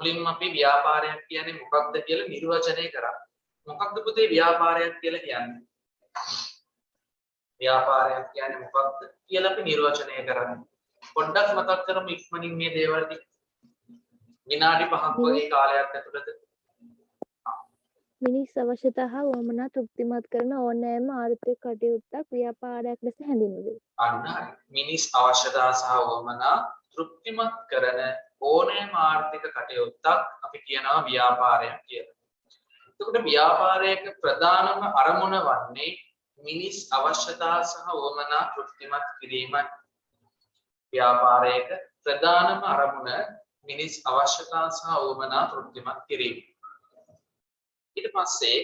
මුලින්ම අපි ව්‍යාපාරයක් කියන්නේ මොකක්ද කියලා නිර්වචනය කරා. මොකක්ද පුතේ ව්‍යාපාරයක් කියලා කියන්නේ? ව්‍යාපාරයක් කියන්නේ මොකක්ද කියලා අපි නිර්වචනය කරන්නේ. පොඩ්ඩක් මතක් කරමු ඉක්මනින් මේ දේවල් ටික. විනාඩි 5ක් වගේ කාලයක් ඇතුළත මිනිස් අවශ්‍යතා හා වමනා තෘප්තිමත් කරන ඕනෑම ආර්ථික කටයුත්තක් ව්‍යාපාරයක් ලෙස හැඳින්වේ. අන්න හරි. මිනිස් අවශ්‍යතා සහ වමනා තෘප්තිමත් කරන ඕනෑම ආර්ථික කටයුත්තක් අපි කියනවා ව්‍යාපාරයක් කියලා. එතකොට ව්‍යාපාරයක ප්‍රධානම අරමුණ වන්නේ මිනිස් අවශ්‍යතා සහ වමනා තෘප්තිමත් කිරීමයි. ව්‍යාපාරයක ප්‍රධානම අරමුණ මිනිස් අවශ්‍යතා සහ වමනා තෘප්තිමත් කිරීම. ඊට පස්සේ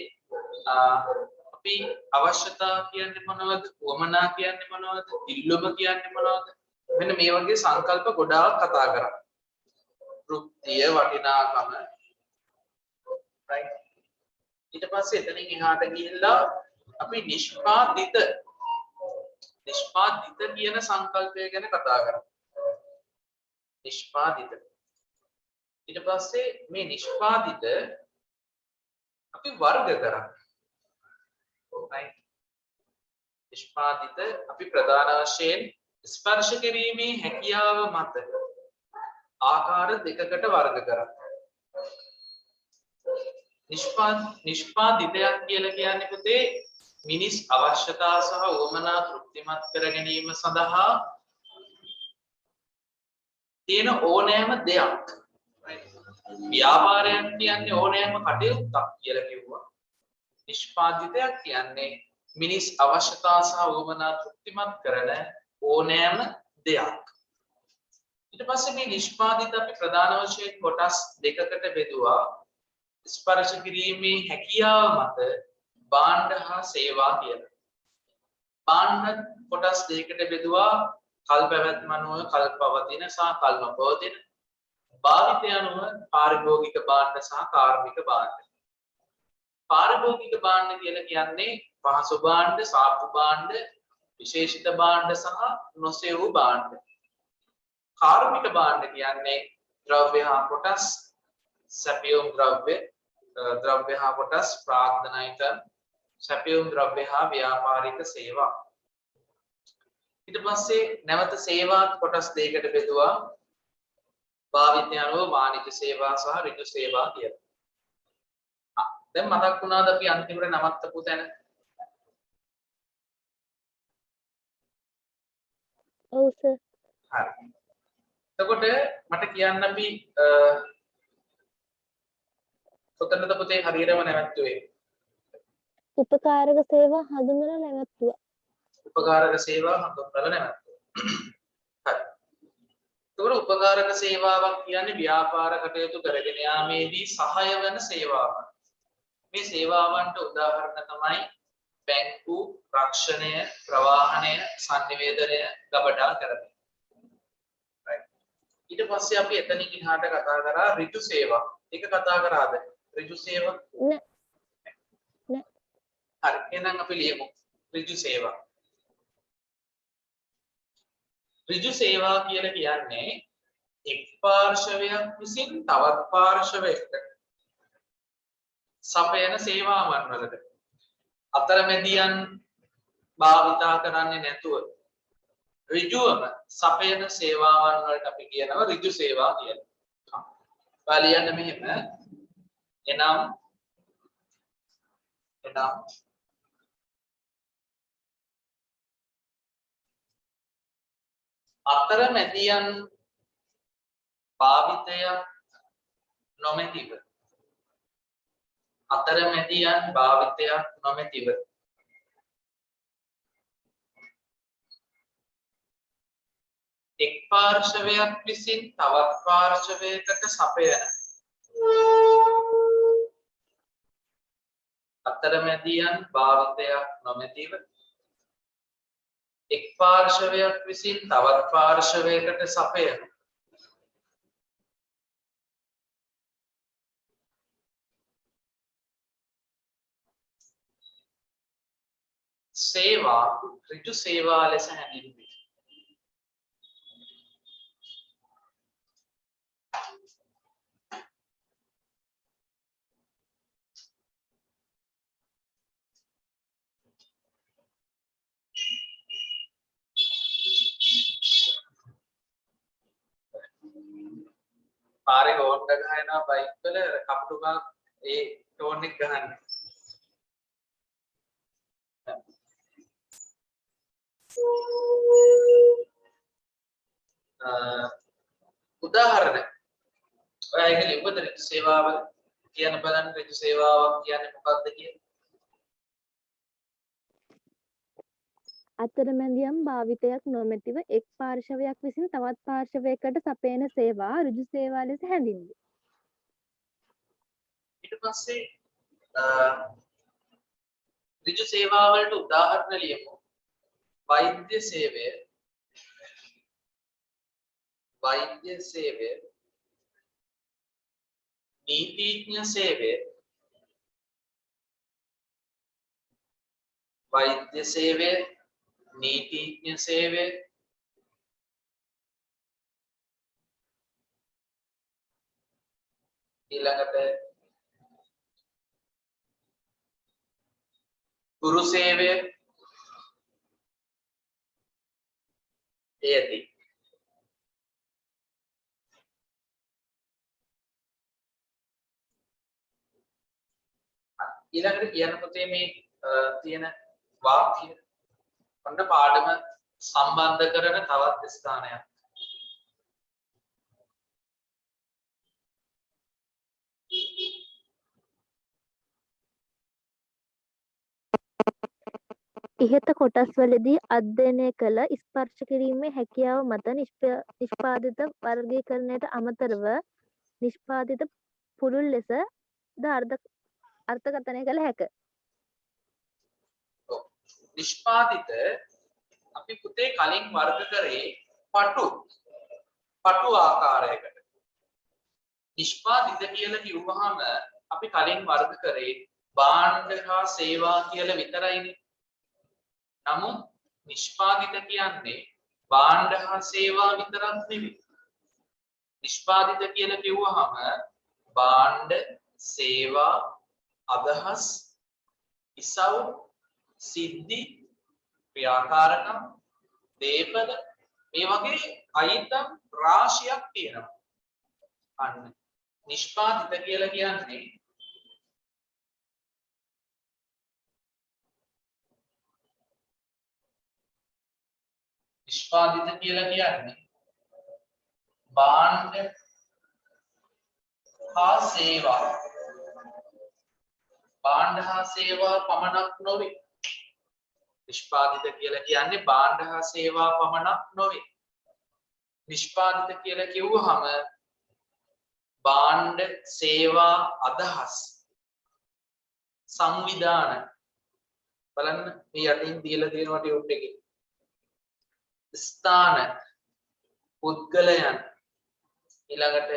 අපි අවශ්‍යතා කියන්නේ මොනවද? වමනා කියන්නේ මොනවද? ඉල්ලුම කියන්නේ මොනවද? මෙන්න මේ වගේ සංකල්ප ගොඩාක් කතා කරා. තෘප්තිය, වටිනාකම. right. ඊට පස්සේ එතනින් එහාට ගිහිල්ලා අපි නිෂ්පාදිත කියන සංකල්පය ගැන කතා කරා. නිෂ්පාදිත. ඊට පස්සේ මේ නිෂ්පාදිත අපි වර්ග කරා. right. නිෂ්පාදිත අපි ප්‍රධාන වශයෙන් ස්පර්ශ කිරීමේ හැකියාව මත ආකාර දෙකකට වර්ග කරා. නිෂ්පාදිතයක් කියලා කියන්නේ පුතේ මිනිස් අවශ්‍යතා සහ වමනා තෘප්තිමත් කර ගැනීම සඳහා තියෙන ඕනෑම දෙයක්. ව්‍යාපාරයක් කියන්නේ ඕනෑම කටයුත්තක් කියලා කිව්වා. නිෂ්පාදිතයක් කියන්නේ මිනිස් අවශ්‍යතා සහ වමනා තෘප්තිමත් කරන ඕනෑම දෙයක්. ඊට පස්සේ මේ නිෂ්පාදිත අපි ප්‍රධාන වශයෙන් කොටස් දෙකකට බෙදුවා. ස්පර්ශ කිරීමේ හැකියාව මත භාණ්ඩ හා සේවා කියලා. භාණ්ඩ කොටස් දෙකකට බෙදුවා. කල් පැවැත්ම අනුව කල් පවතින සහ කල් නොපවතින. භාවිතය අනුව පාරිභෝගික භාණ්ඩ සහ කාර්මික භාණ්ඩ. පාරිභෝගික භාණ්ඩ කියලා කියන්නේ පහසු භාණ්ඩ, සාප්පු භාණ්ඩ, විශේෂිත භාණ්ඩ සහ නොසෙවූ භාණ්ඩ. කාර්මික භාණ්ඩ කියන්නේ ද්‍රව්‍ය හා කොටස්, සැපයුම් ද්‍රව්‍ය හා කොටස්, ප්‍රාග්ධන අයිටම්, සැපයුම් ද්‍රව්‍ය හා ව්‍යාපාරික සේවා. ඊට පස්සේ නැවත සේවා කොටස් දෙකකට බෙදුවා. භාවිතය අනුව වාණිජ සේවා සහ ඍජු සේවා කියලා. දැන් මතක් වුණාද අපි අන්තිමට නවත්තපු තැන? ඔව් සර්. හරි. එතකොට මට කියන්න අපි කොතනද පුතේ හරියටම නැවතුනේ? උපකාරක සේවා හඳුන්වලා නැවතුවා. උපකාරක සේවා හඳුන්වලා නැවතුවා. හරි. එතකොට උපකාරක සේවාවක් කියන්නේ ව්‍යාපාර කටයුතු කරගෙන යාමේදී සහාය වෙන සේවාවක්. මේ සේවාවන්ට උදාහරණ තමයි බැංකු, රක්ෂණය, ප්‍රවාහනය, sannivedana, ගබඩා කරන්නේ. right. ඊට පස්සේ අපි එතනින් එහාට කතා කරා ඍජු සේවා. ඒක කතා කරාද? ඍජු සේවා? නෑ. හරි. එහෙනම් අපි ලියමු ඍජු සේවා. ඍජු සේවා කියලා කියන්නේ එක් පාර්ශවයක් විසින් තවත් පාර්ශවයකට සපයන සේවාවන් වලට අතරමැදියන් භාවිතා කරන්නේ නැතුව ඍජුවම සපයන සේවාවන් වලට අපි කියනවා ඍජු සේවා කියලා. බලන්න මෙහෙම එනම් අතරමැදියන් භාවිතයක් නොමැතිව එක් පාර්ශවයක් විසින් තවත් පාර්ශවයකට සපයන අතරමැදියන් භාවිතයක් නොමැතිව එක් පාර්ශවයක් විසින් තවත් පාර්ශවයකට සපයන සේවා ඍජු සේවා ලෙස හැඳින්වේ. පාරේ හෝන් එක ගහනවා බයික් වල කපුටු ගා ඒ ටෝන් එක ගහන්නේ. උදාහරණ ඔයගෙ ලිව්වද ඍජු සේවාව කියන බලන්න ඍජු සේවාවක් කියන්නේ මොකක්ද කියන්නේ? අතරමැදියම් භාවිතයක් නොමැතිව එක් පාර්ශවයක් විසින් තවත් පාර්ශවයකට සපයන සේවා ඍජු සේවා ලෙස හැඳින්වේ. ඊට පස්සේ ඍජු සේවාවලට උදාහරණ ලියමු. වෛද්‍ය සේවය නීතිඥ සේවය වෛද්‍ය සේවය නීතිඥ සේවය ඊළඟට ගුරු සේවය එයදී ඊළඟට කියන්න පුතේ මේ තියෙන වාක්‍ය ඔන්න පාඩම සම්බන්ධ කරන තවත් ස්ථානයක්. ඉහත කොටස්වලදී අධ්‍යයනය කළ ස්පර්ශ කිරීමේ හැකියාව මත නිෂ්පාදිත වර්ගීකරණයට අමතරව නිෂ්පාදිත පුළුල් ලෙස ද අර්ථකථනය කළ හැක. නිෂ්පාදිත අපි පුතේ කලින් වර්ග කරේ පටු ආකාරයකට. නිෂ්පාදිත කියලා කිව්වහම අපි කලින් වර්ග කරේ භාණ්ඩ හා සේවා කියලා විතරයිනේ. නමුත් නිෂ්පාදිත කියන්නේ භාණ්ඩ හා සේවා විතරක් නෙවෙයි. නිෂ්පාදිත කියලා කිව්වහම භාණ්ඩ සේවා අදහස් ඉසව් සිද්ධි ක්‍රියාකාරකම් දේපල මේ වගේ අයිටම් රාශියක් තියෙනවා. අන්න නිෂ්පාදිත කියලා කියන්නේ භාණ්ඩ හා සේවා පමණක් නොවේ. නිෂ්පාදිත කියලා කියන්නේ භාණ්ඩ හා සේවා පමණක් නොවේ. නිෂ්පාදිත කියලා කිව්වහම භාණ්ඩ සේවා අදහස් සංවිධාන බලන්න මේ යටින් දීලා තියෙනවා ටියුට් එකේ. ස්ථාන පුද්ගලයන් ඊළඟට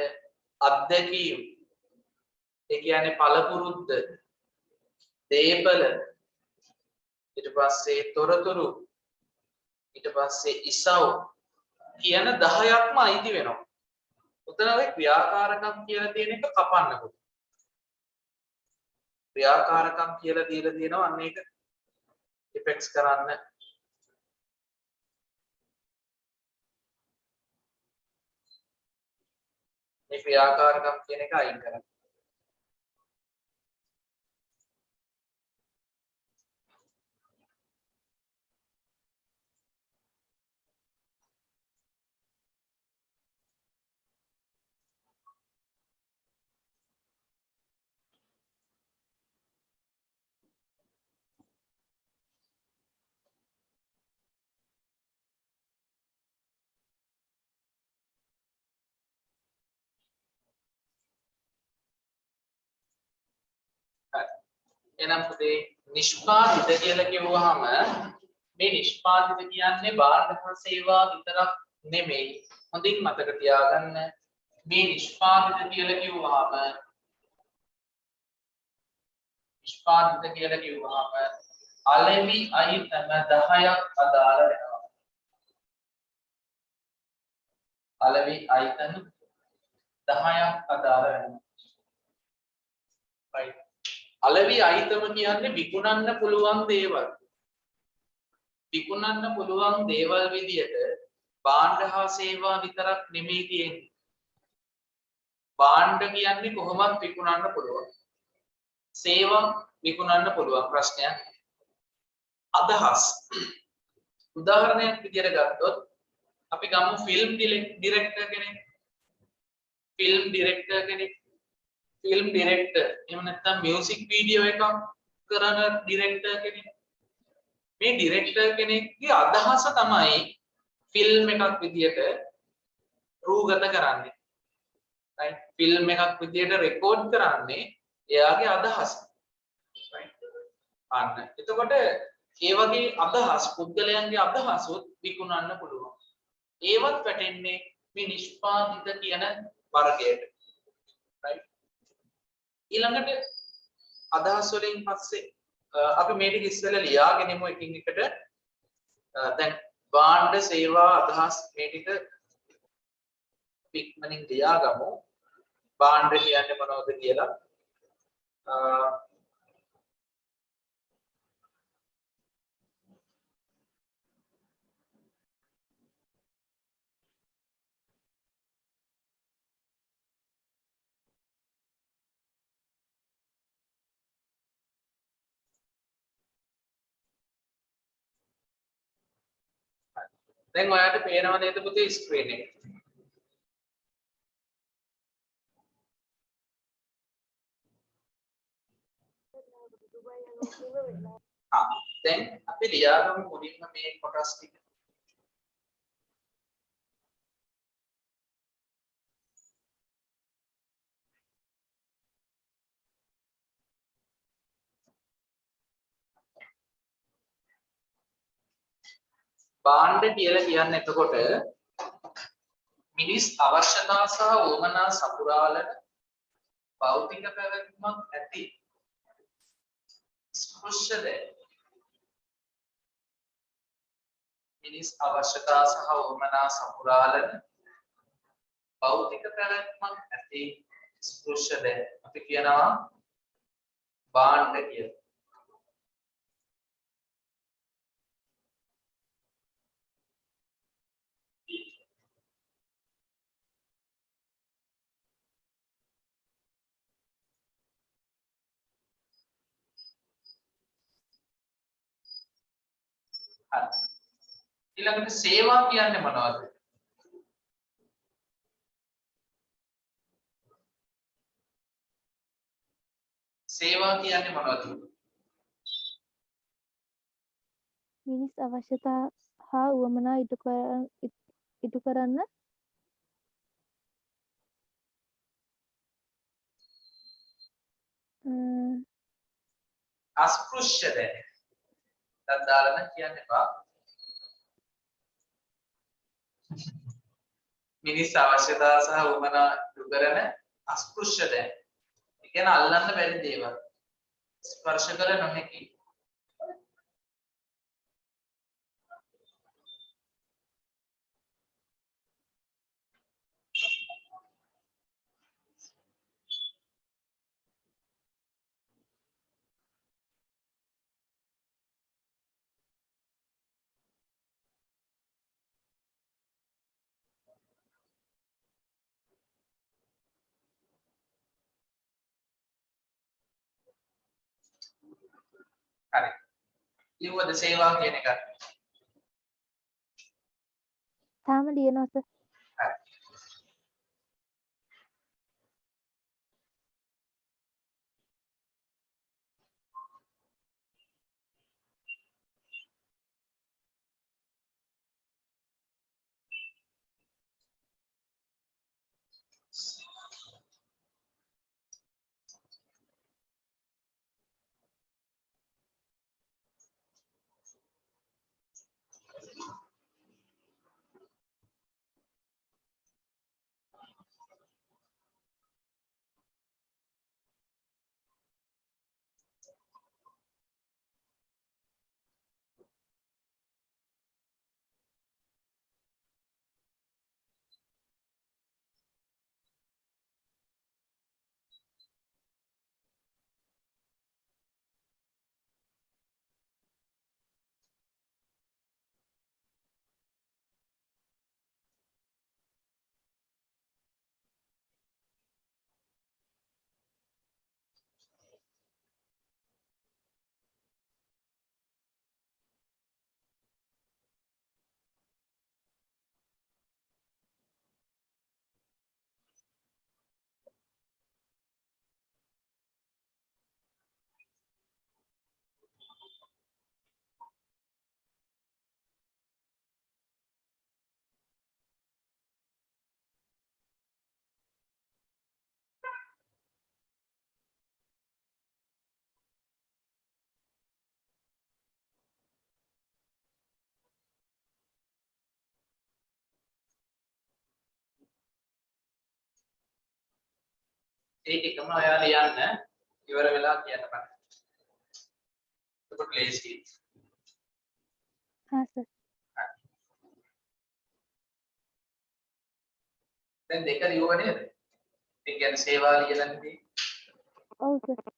අත්දැකීම් ඒ කියන්නේ පළපුරුද්ද දේපල ඊට පස්සේ තොරතුරු ඊට පස්සේ ඉසව් කියන 10ක්ම අයිති වෙනවා. උතන ඔය ක්‍රියාකාරකම් කියලා තියෙන එක කපන්න පුළුවන්. ක්‍රියාකාරකම් කියලා දීලා තියෙනවා අන්න ඒක ඉෆෙක්ට්ස් කරන්න. මේ ක්‍රියාකාරකම් කියන එක අයින් කරන්න. එනම් පුතේ නිෂ්පාදිත කියලා කිව්වහම මේ නිෂ්පාදිත කියන්නේ භාණ්ඩ හා සේවා විතරක් නෙමෙයි. හොඳින් මතක තියාගන්න මේ නිෂ්පාදිත කියලා කිව්වහම අලෙවි අයිටම 10ක් අදාළ වෙනවා. අලෙවි අයිටම 10ක් අදාළ වෙනවා. right. අලෙවි අයිටම කියන්නේ විකුණන්න පුළුවන් දේවල්. විකුණන්න පුළුවන් දේවල් විදියට භාණ්ඩ හා සේවා විතරක් නෙමෙයි තියෙන්නේ. භාණ්ඩ කියන්නේ කොහොමද විකුණන්න පුළුවන්? සේවා විකුණන්න පුළුවන් ප්‍රශ්නයක්. අදහස් උදාහරණයක් විදියට ගත්තොත් අපි ගමු ෆිල්ම් ඩිරෙක්ටර් කෙනෙක්. ෆිල්ම් ඩිරෙක්ටර් කෙනෙක්. ෆිල්ම් ඩිරෙක්ටර් එහෙම නැත්නම් මියුසික් වීඩියෝ එකක් කරන ඩිරෙක්ටර් කෙනෙක්. මේ ඩිරෙක්ටර් කෙනෙක්ගේ අදහස තමයි ෆිල්ම් එකක් විදියට රූගත කරන්නේ. right ෆිල්ම් එකක් විදියට රෙකෝඩ් කරන්නේ එයාගේ අදහස. right අන්න එතකොට ඒ වගේ අදහස් පුද්ගලයන්ගේ අදහසොත් විකුණන්න පුළුවන්. ඒවත් වැටෙන්නේ මේ නිෂ්පාදිත කියන වර්ගයට. right ඊළඟට අදහස් වලින් පස්සේ අපි මේ ටික ඉස්සෙල්ලා ලියාගෙන ඉමු එකින් එකට. දැන් භාණ්ඩ සේවා අදහස් මේ ටික පික්මනින් ලියාගමු. භාණ්ඩ කියන්නේ මොනවද කියලා. දැන් ඔයාලට පේනව නේද පුතේ ස්ක්‍රීන් එක? දැන් අපි ලියාගමු මුලින්ම මේ කොටස් ටික. භාණ්ඩ කියලා කියන්නේ එතකොට මිනිස් අවශ්‍යතා සහ වමනා සපුරාලන භෞතික පැවැත්මක් ඇති ස්පෘශ්‍යද මිනිස් අවශ්‍යතා සහ වමනා සපුරාලන භෞතික පැවැත්මක් ඇති ස්පෘශ්‍යද අපි කියනවා භාණ්ඩ කියලා. ඊළඟට සේවා කියන්නේ මොනවද? සේවා කියන්නේ මොනවද? මිනිස් අවශ්‍යතා හා උවමනා ඉටු කරන්න අස්පෘශ්‍යද තත්දාලන කියන්න එපා. මිනිස් අවශ්‍යතා සහ උවමනා ඉටු කරන අස්පෘශ්‍යද ඒ කියන්නේ අල්ලන්න බැරි දේවල් ස්පර්ශ කළ නොහැකි. හරි. ලියුවද සේවා කියන එක? තාම ලියනවා සර්. හරි. ඒ ටිකම ඔයා ලියන්න ඉවර වෙලා කියන්න බෑ. ඒක ලේසි. හා සර්. දැන් දෙක ලියුවා නේද? ඒ කියන්නේ සේවා ලියලා නෙමෙයි. ඔව් සර්.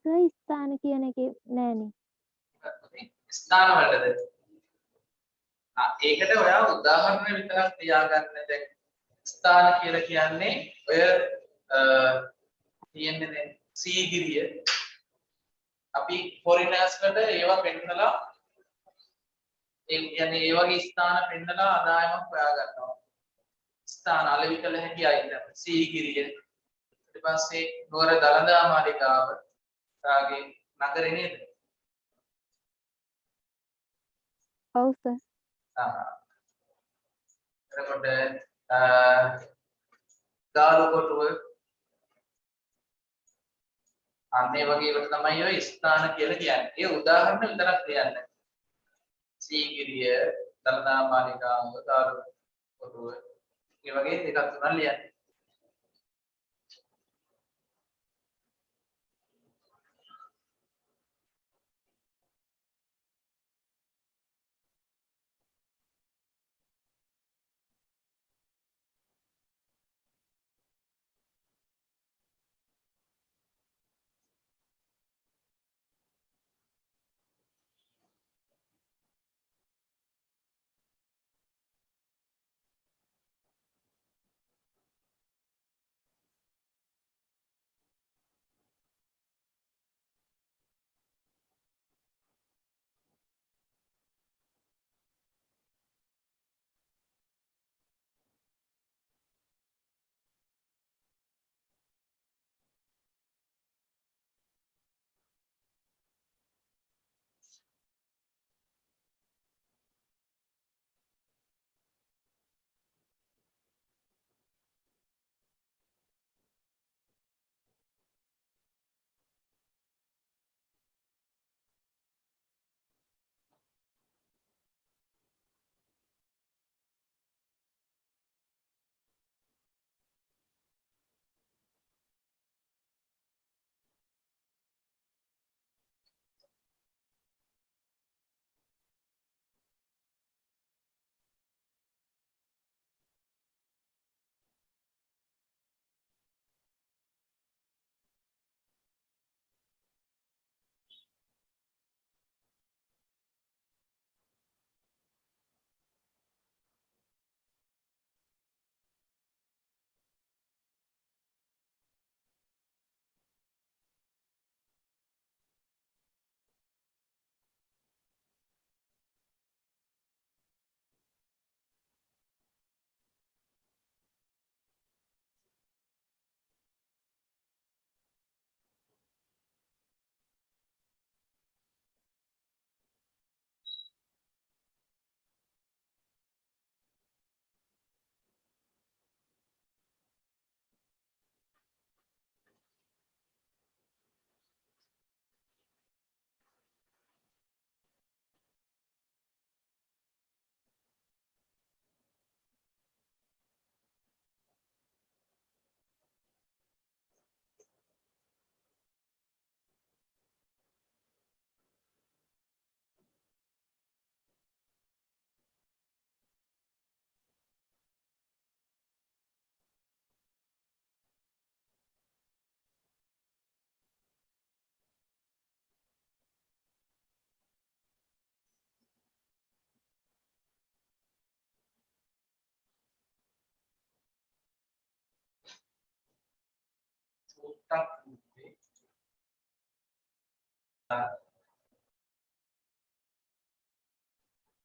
සර් ස්ථාන කියන එකේ නෑනේ. ස්ථාන වලද? ඒකට ඔයා උදාහරණ විතරක් තියාගන්න. දැන් ස්ථාන කියලා කියන්නේ ඔය තියෙන්නේ දැන් සීගිරිය. අපි ෆොරිනර්ස් වලට ඒවා පෙන්නලා ඒ කියන්නේ ඒ වගේ ස්ථාන පෙන්නලා ආදායමක් හොයා ගන්නවා. ස්ථාන අලෙවි කළ හැකි අයිද සීගිරිය. ඊට පස්සේ නුවර දළදා මාලිගාව තාගේ නගරේ නේද? ඔව් සර්. එතකොට ගාලකොටුව අන්නේ වගේ ඒවා තමයි ඔය ස්ථාන කියලා කියන්නේ. ඒ උදාහරණ විතරක් කියන්න. සීගිරිය, දළදා මාලිගාව, ගාලකොටුව ඒ වගේ දෙකක් තුනක් ලියන්න.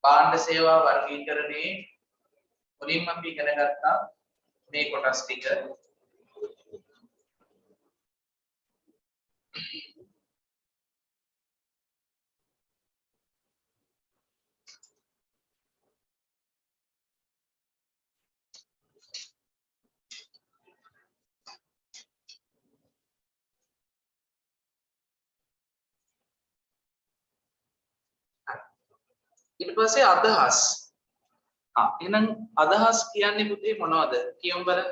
භාණ්ඩ සේවා වර්ගීකරණයේ මුලින්ම අපි ඉගෙන ගත්තා මේ කොටස් ටික. ඊට පස්සේ අදහස්. එහෙනම් අදහස් කියන්නේ පුතේ මොනවද? කියමු බලන්න.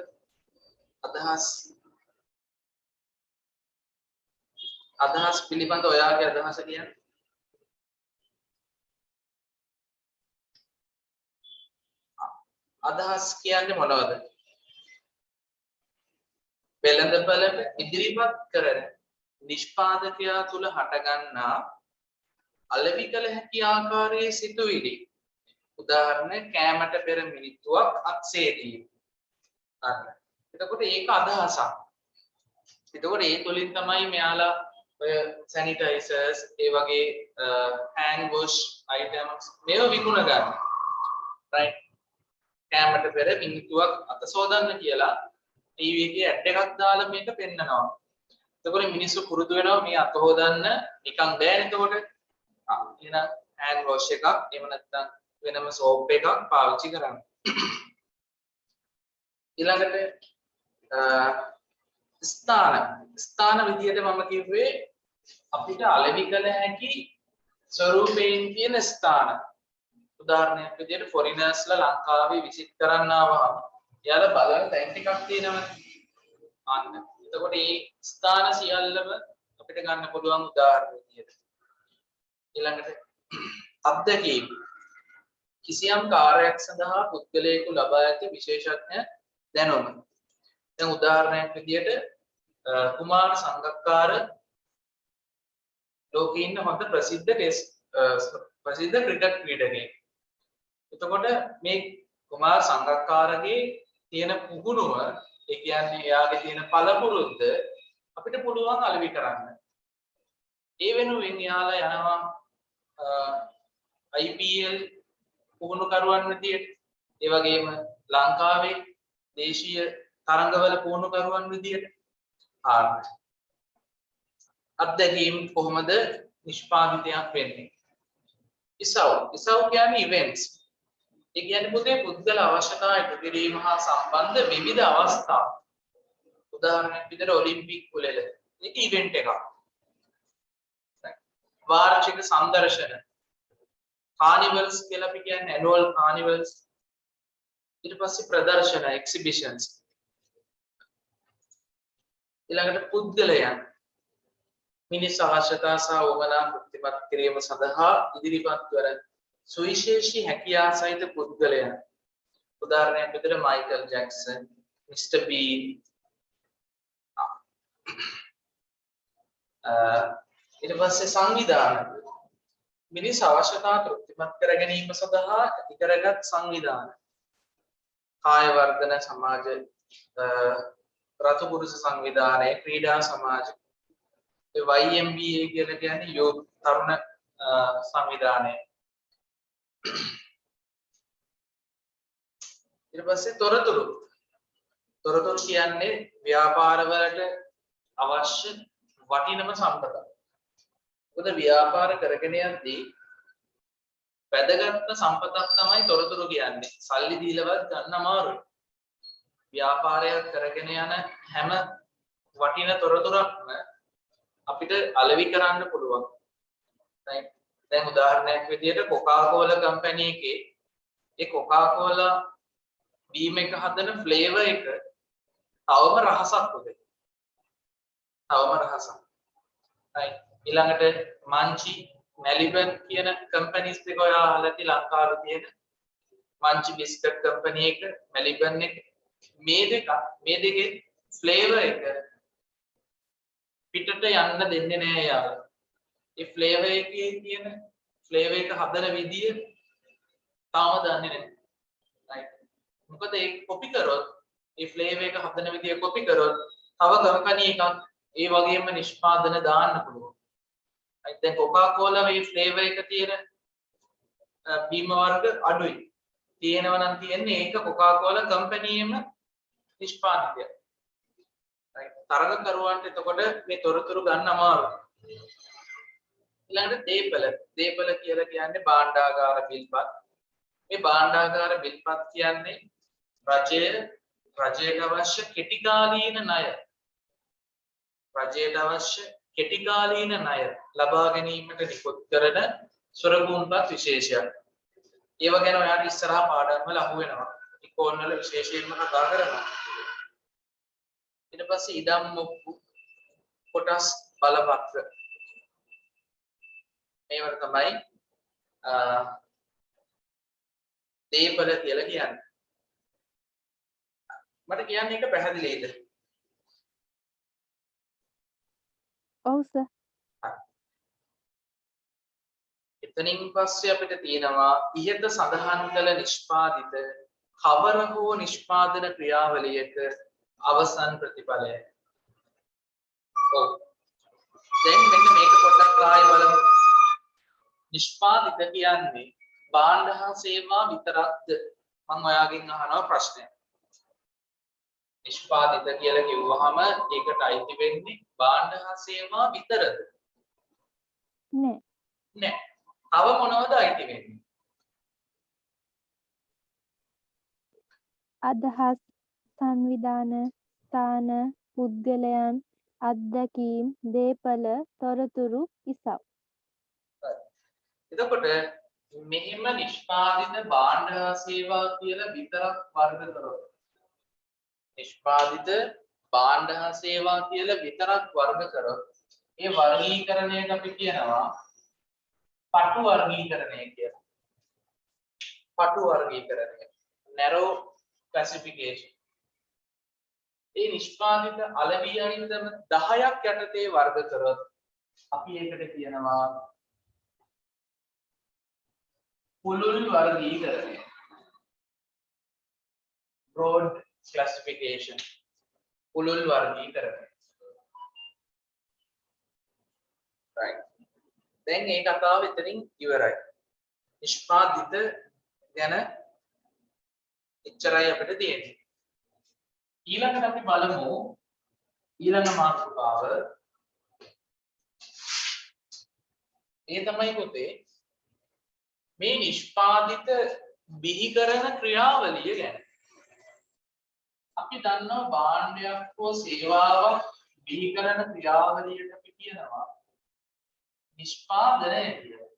අදහස් පිළිබඳ ඔයාගේ අදහස කියන්නේ අදහස් කියන්නේ මොනවද? වෙළඳපළට ඉදිරිපත් කරන නිෂ්පාදකයා තුල හටගන්නා අලෙවි කළ හැකි ආකාරයේ සිතුවිලි. උදාහරණ කෑමට පෙර මිනිත්තුවක් අත්සේදීම. හරි. එතකොට ඒක අදහසක්. එතකොට ඒ තුලින් තමයි මෙයාලා ඔය සැනිටයිසර්ස් ඒ වගේ hand wash items මේව විකුණ ගන්න. right. කෑමට පෙර මිනිත්තුවක් අත සෝදන්න කියලා ටීවී එකේ ඇඩ් එකක් දාලා මේක පෙන්නනවා. එතකොට මිනිස්සු පුරුදු වෙනවා මේ අත හොදන්න නිකන් බෑනේ එතකොට. එහෙනම් hand wash එකක් එහෙම නැත්නම් වෙනම soap එකක් පාවිච්චි කරන්න. ඊළඟට ස්ථාන විදියට මම කිව්වේ අපිට අලෙවි කළ හැකි ස්වරූපයෙන් තියෙන ස්ථාන. උදාහරණයක් විදියට ෆොරිනර්ස්ලා ලංකාවේ විසිට් කරන්න ආවම එයාලා බලන තැන් ටිකක් තියෙනවා. අන්න. එතකොට මේ ස්ථාන සියල්ලම අපිට ගන්න පුළුවන් උදාහරණ විදියට. ඊළඟට අත්දැකීම් කිසියම් කාර්යයක් සඳහා පුද්ගලයෙකු ලබා ඇති විශේෂඥ දැනුම. දැන් උදාහරණයක් විදියට කුමාර සංගක්කාර ලෝකේ ඉන්න හොඳ ප්‍රසිද්ධ ක්‍රිකට් ක්‍රීඩකයෙක්. එතකොට මේ කුමාර සංගක්කාරගේ තියෙන පුහුණුව, ඒ කියන්නේ එයාගේ තියෙන පළපුරුද්ද අපිට පුළුවන් අලෙවි කරන්න. ඒ වෙනුවෙන් එයාලා යනවා IPL පුහුණුකරුවන් විදියට, ඒ වගේම ලංකාවේ දේශීය තරඟවල පුහුණුකරුවන් විදියට අත්දැකීම් කොහොමද නිෂ්පාදිතයක් වෙන්නේ? ඉසව් කියන්නේ events. ඒ කියන්නේ පුතේ පුද්ගල අවශ්‍යතා ඉටු කිරීම හා සම්බන්ධ විවිධ අවස්ථා. උදාහරණයක් විදිහට ඔලිම්පික් උළෙල. ඒක ඉවෙන්ට් එකක්. වාර්ෂික සංදර්ශන. කානිවල්ස් කියලා අපි කියන්නේ annual carnivals. ඊට පස්සේ ප්‍රදර්ශන exhibitions. ඊළඟට පුද්ගලයන් මිනිස් අවශ්‍යතා සහ වමනා තෘප්තිමත් කිරීම සඳහා ඉදිරිපත් වන සුවිශේෂී හැකියා සහිත පුද්ගලයන්. උදාහරණයක් විදිහට මයිකල් ජැක්සන්, මිස්ටර් බීන්. ඊට පස්සේ සංවිධාන මිනිස් අවශ්‍යතා තෘප්තිමත් කර ගැනීම සඳහා ඇති කරගත් සංවිධාන. කාය වර්ධන සමාජ, රතු පුරුෂ සංවිධානය, ක්‍රීඩා සමාජ, YMBA කියලා කියන්නේ යෝග තරුණ සංවිධානය. ඊට පස්සේ තොරතුරු කියන්නේ ව්‍යාපාරවලට අවශ්‍ය වටිනම සම්පත. මොකද ව්‍යාපාර කරගෙන යද්දී වැදගත් සම්පතක් තමයි තොරතුරු කියන්නේ. සල්ලි දීලවත් ගන්න අමාරුයි. ව්‍යාපාරයක් කරගෙන යන හැම වටින තොරතුරක්ම අපිට අලෙවි කරන්න පුළුවන්. දැන් උදාහරණයක් විදිහට කොකාකෝලා කම්පැනි එකේ ඒ කොකාකෝලා බීම් එක හදන ෆ්ලේවර් එක තවම රහසක් උදේ. තවම රහසක්. ඊළඟට මන්චි, මැලිබන් කියන කම්පැනිස් දෙක ඔයා අහලා තියෙන ලංකාවේ තියෙන මන්චි බිස්කට් කම්පැනි එක, මැලිබන් එක, මේ දෙකේ ෆ්ලේවර් එක පිටට යන්න දෙන්නේ නැහැ යාළුවා. ඒ ෆ්ලේවර් එකේ තියෙන ෆ්ලේවර් එක හදන විදිය තාම දන්නේ නැහැ. රයිට්. මොකද ඒක කොපි කරොත්, ඒ ෆ්ලේවර් එක හදන විදිය කොපි කරොත් තව කම්පැනි එකක් ඒ වගේම නිෂ්පාදන දාන්න පුළුවන්. දැන් කොකාකෝලා මේ ෆ්ලේවර් එක තියෙන බීම වර්ග අඩුයි. තියෙනවා නම් තියෙන්නේ ඒක කොකාකෝලා කම්පැනියේම නිෂ්පාදිතය. right තරගකරුවන්ට එතකොට මේ තොරතුරු ගන්න අමාරුයි. ඊළඟට දීපල කියලා කියන්නේ භාණ්ඩාගාර බිල්පත්. මේ භාණ්ඩාගාර බිල්පත් කියන්නේ රජයට අවශ්‍ය කෙටිකාලීන ණය. රජයට අවශ්‍ය කෙටිකාලීන ණය ලබා ගැනීමට නිකුත් කරන සොරගුම්පත් විශේෂයක්. ඒව ගැන ඔයාලට ඉස්සරහා පාඩම් වල අහු වෙනවා. ඉකෝන් වල විශේෂයෙන්ම කතා කරනවා. ඊට පස්සේ ඉඩම් මොක්කු කොටස් බලපත්‍ර මේවට තමයි දීපල කියලා කියන්නේ. මට කියන්නේ ඒක පැහැදිලිද? ඔව් සර්. එතනින් පස්සේ අපිට තියෙනවා ඉහත සඳහන් කළ නිෂ්පාදිත කවර හෝ නිෂ්පාදන ක්‍රියාවලියක අවසන් ප්‍රතිඵලය. ඔව්. දැන් මෙන්න මේක පොඩ්ඩක් ආයෙ බලමු. නිෂ්පාදිත කියන්නේ භාණ්ඩ හා සේවා විතරක්ද? මම ඔයාගෙන් අහනවා ප්‍රශ්නයක්. නිෂ්පාදිත කියලා කිව්වහම ඒකට අයිති වෙන්නේ භාණ්ඩ හා සේවා විතරද? නෑ. නෑ. තව මොනවද අයිති වෙන්නේ? අදහස්, සංවිධාන, ස්ථාන, පුද්ගලයන්, අත්දැකීම්, දේපල, තොරතුරු, ඉසව්. එතකොට මෙහිම නිෂ්පාදිත භාණ්ඩ හා සේවා කියලා විතරක් වර්ග කරොත් නිෂ්පාදිත භාණ්ඩ හා සේවා කියලා විතරක් වර්ග කරොත් ඒ වර්ගීකරණයට අපි කියනවා පටු වර්ගීකරණය කියලා. පටු වර්ගීකරණය. narrow classification. ඒ නිෂ්පාදිත අලෙවි අයිටම 10ක් යටතේ වර්ග කරොත් අපි ඒකට කියනවා පුළුල් වර්ගීකරණය. broad classification. පුළුල් වර්ගීකරණය. right. දැන් මේ කතාව එතනින් ඉවරයි. නිෂ්පාදිත ගැන එච්චරයි අපිට තියෙන්නේ. ඊළඟට අපි බලමු ඊළඟ මාතෘකාව. ඒ තමයි පුතේ මේ නිෂ්පාදිත බිහි කරන ක්‍රියාවලිය ගැන. අපි දන්නවා භාණ්ඩයක් හෝ සේවාවක් බිහි කරන ක්‍රියාවලියට අපි කියනවා නිෂ්පාදනය කියලා.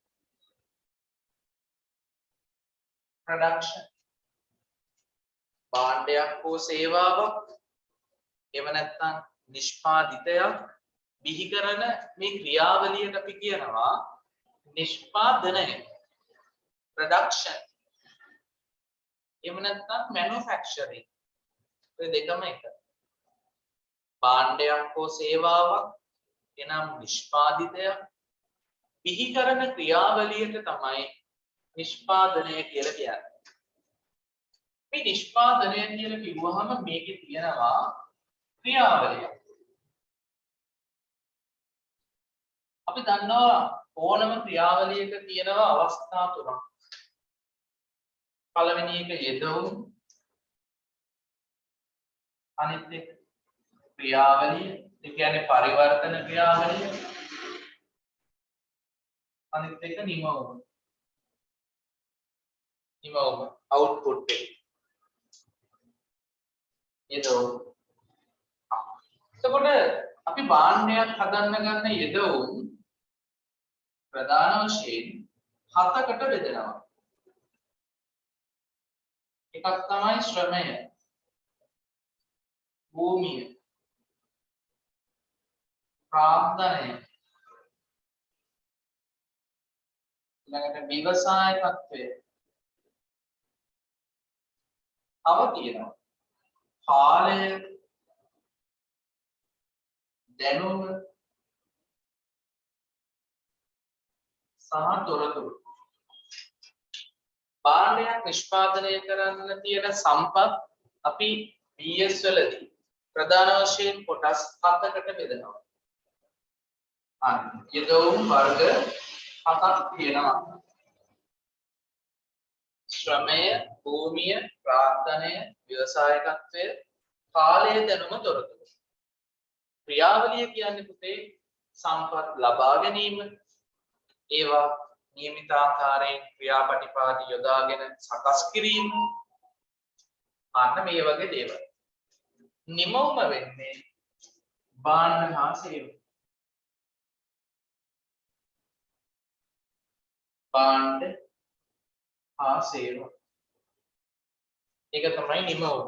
production. භාණ්ඩයක් හෝ සේවාවක් එව නැත්නම් නිෂ්පාදිතයක් බිහි කරන මේ ක්‍රියාවලියට අපි කියනවා නිෂ්පාදනය. production. එව නැත්නම් manufacturing. ඒ දෙකම එක. භාණ්ඩයක් හෝ සේවාවක් එනම් නිෂ්පාදිතයක් බිහි කරන ක්‍රියාවලියට තමයි නිෂ්පාදනය කියලා කියන්නේ. මේ නිෂ්පාදනය කියලා කිව්වහම මේකේ තියෙනවා ක්‍රියාවලිය. අපි දන්නවා ඕනම ක්‍රියාවලියක තියෙනවා අවස්ථා තුනක්. පළවෙනි එක යෙදවුම්, අනිත් එක ක්‍රියාවලිය, ඒ කියන්නේ පරිවර්තන ක්‍රියාවලිය, අනිත් එක නිමවුම. නිමවුම output එක. යෙදවුම්. එතකොට අපි භාණ්ඩයක් හදන්න ගන්න යෙදවුම් ප්‍රධාන වශයෙන් 7කට බෙදෙනවා. එකක් තමයි ශ්‍රමය, භූමිය, ප්‍රාර්ථනය, ඊළඟට විවසායකත්වය, තව තියෙනවා කාලය, දැනුම සහ තොරතුරු. භාණ්ඩයක් නිෂ්පාදනය කරන්න තියෙන සම්පත් අපි BS වලදී ප්‍රධාන වශයෙන් කොටස් 7කට බෙදනවා. යෙදවුම් වර්ග 7ක් තියෙනවා. ශ්‍රමය, භූමිය, ප්‍රාර්ථනය, ව්‍යවසායකත්වය, කාලය දැනුම තොරතුරු. ක්‍රියාවලිය කියන්නේ පුතේ සම්පත් ලබා ගැනීම, ඒවා නියමිත ආකාරයෙන් ක්‍රියාපටිපාටි යොදාගෙන සකස් කිරීම. අන්න මේ වගේ දේවල්. නිමවුම වෙන්නේ භාණ්ඩ හා සේවා. භාණ්ඩ හා සේවා. ඒක තමයි නිමවුම.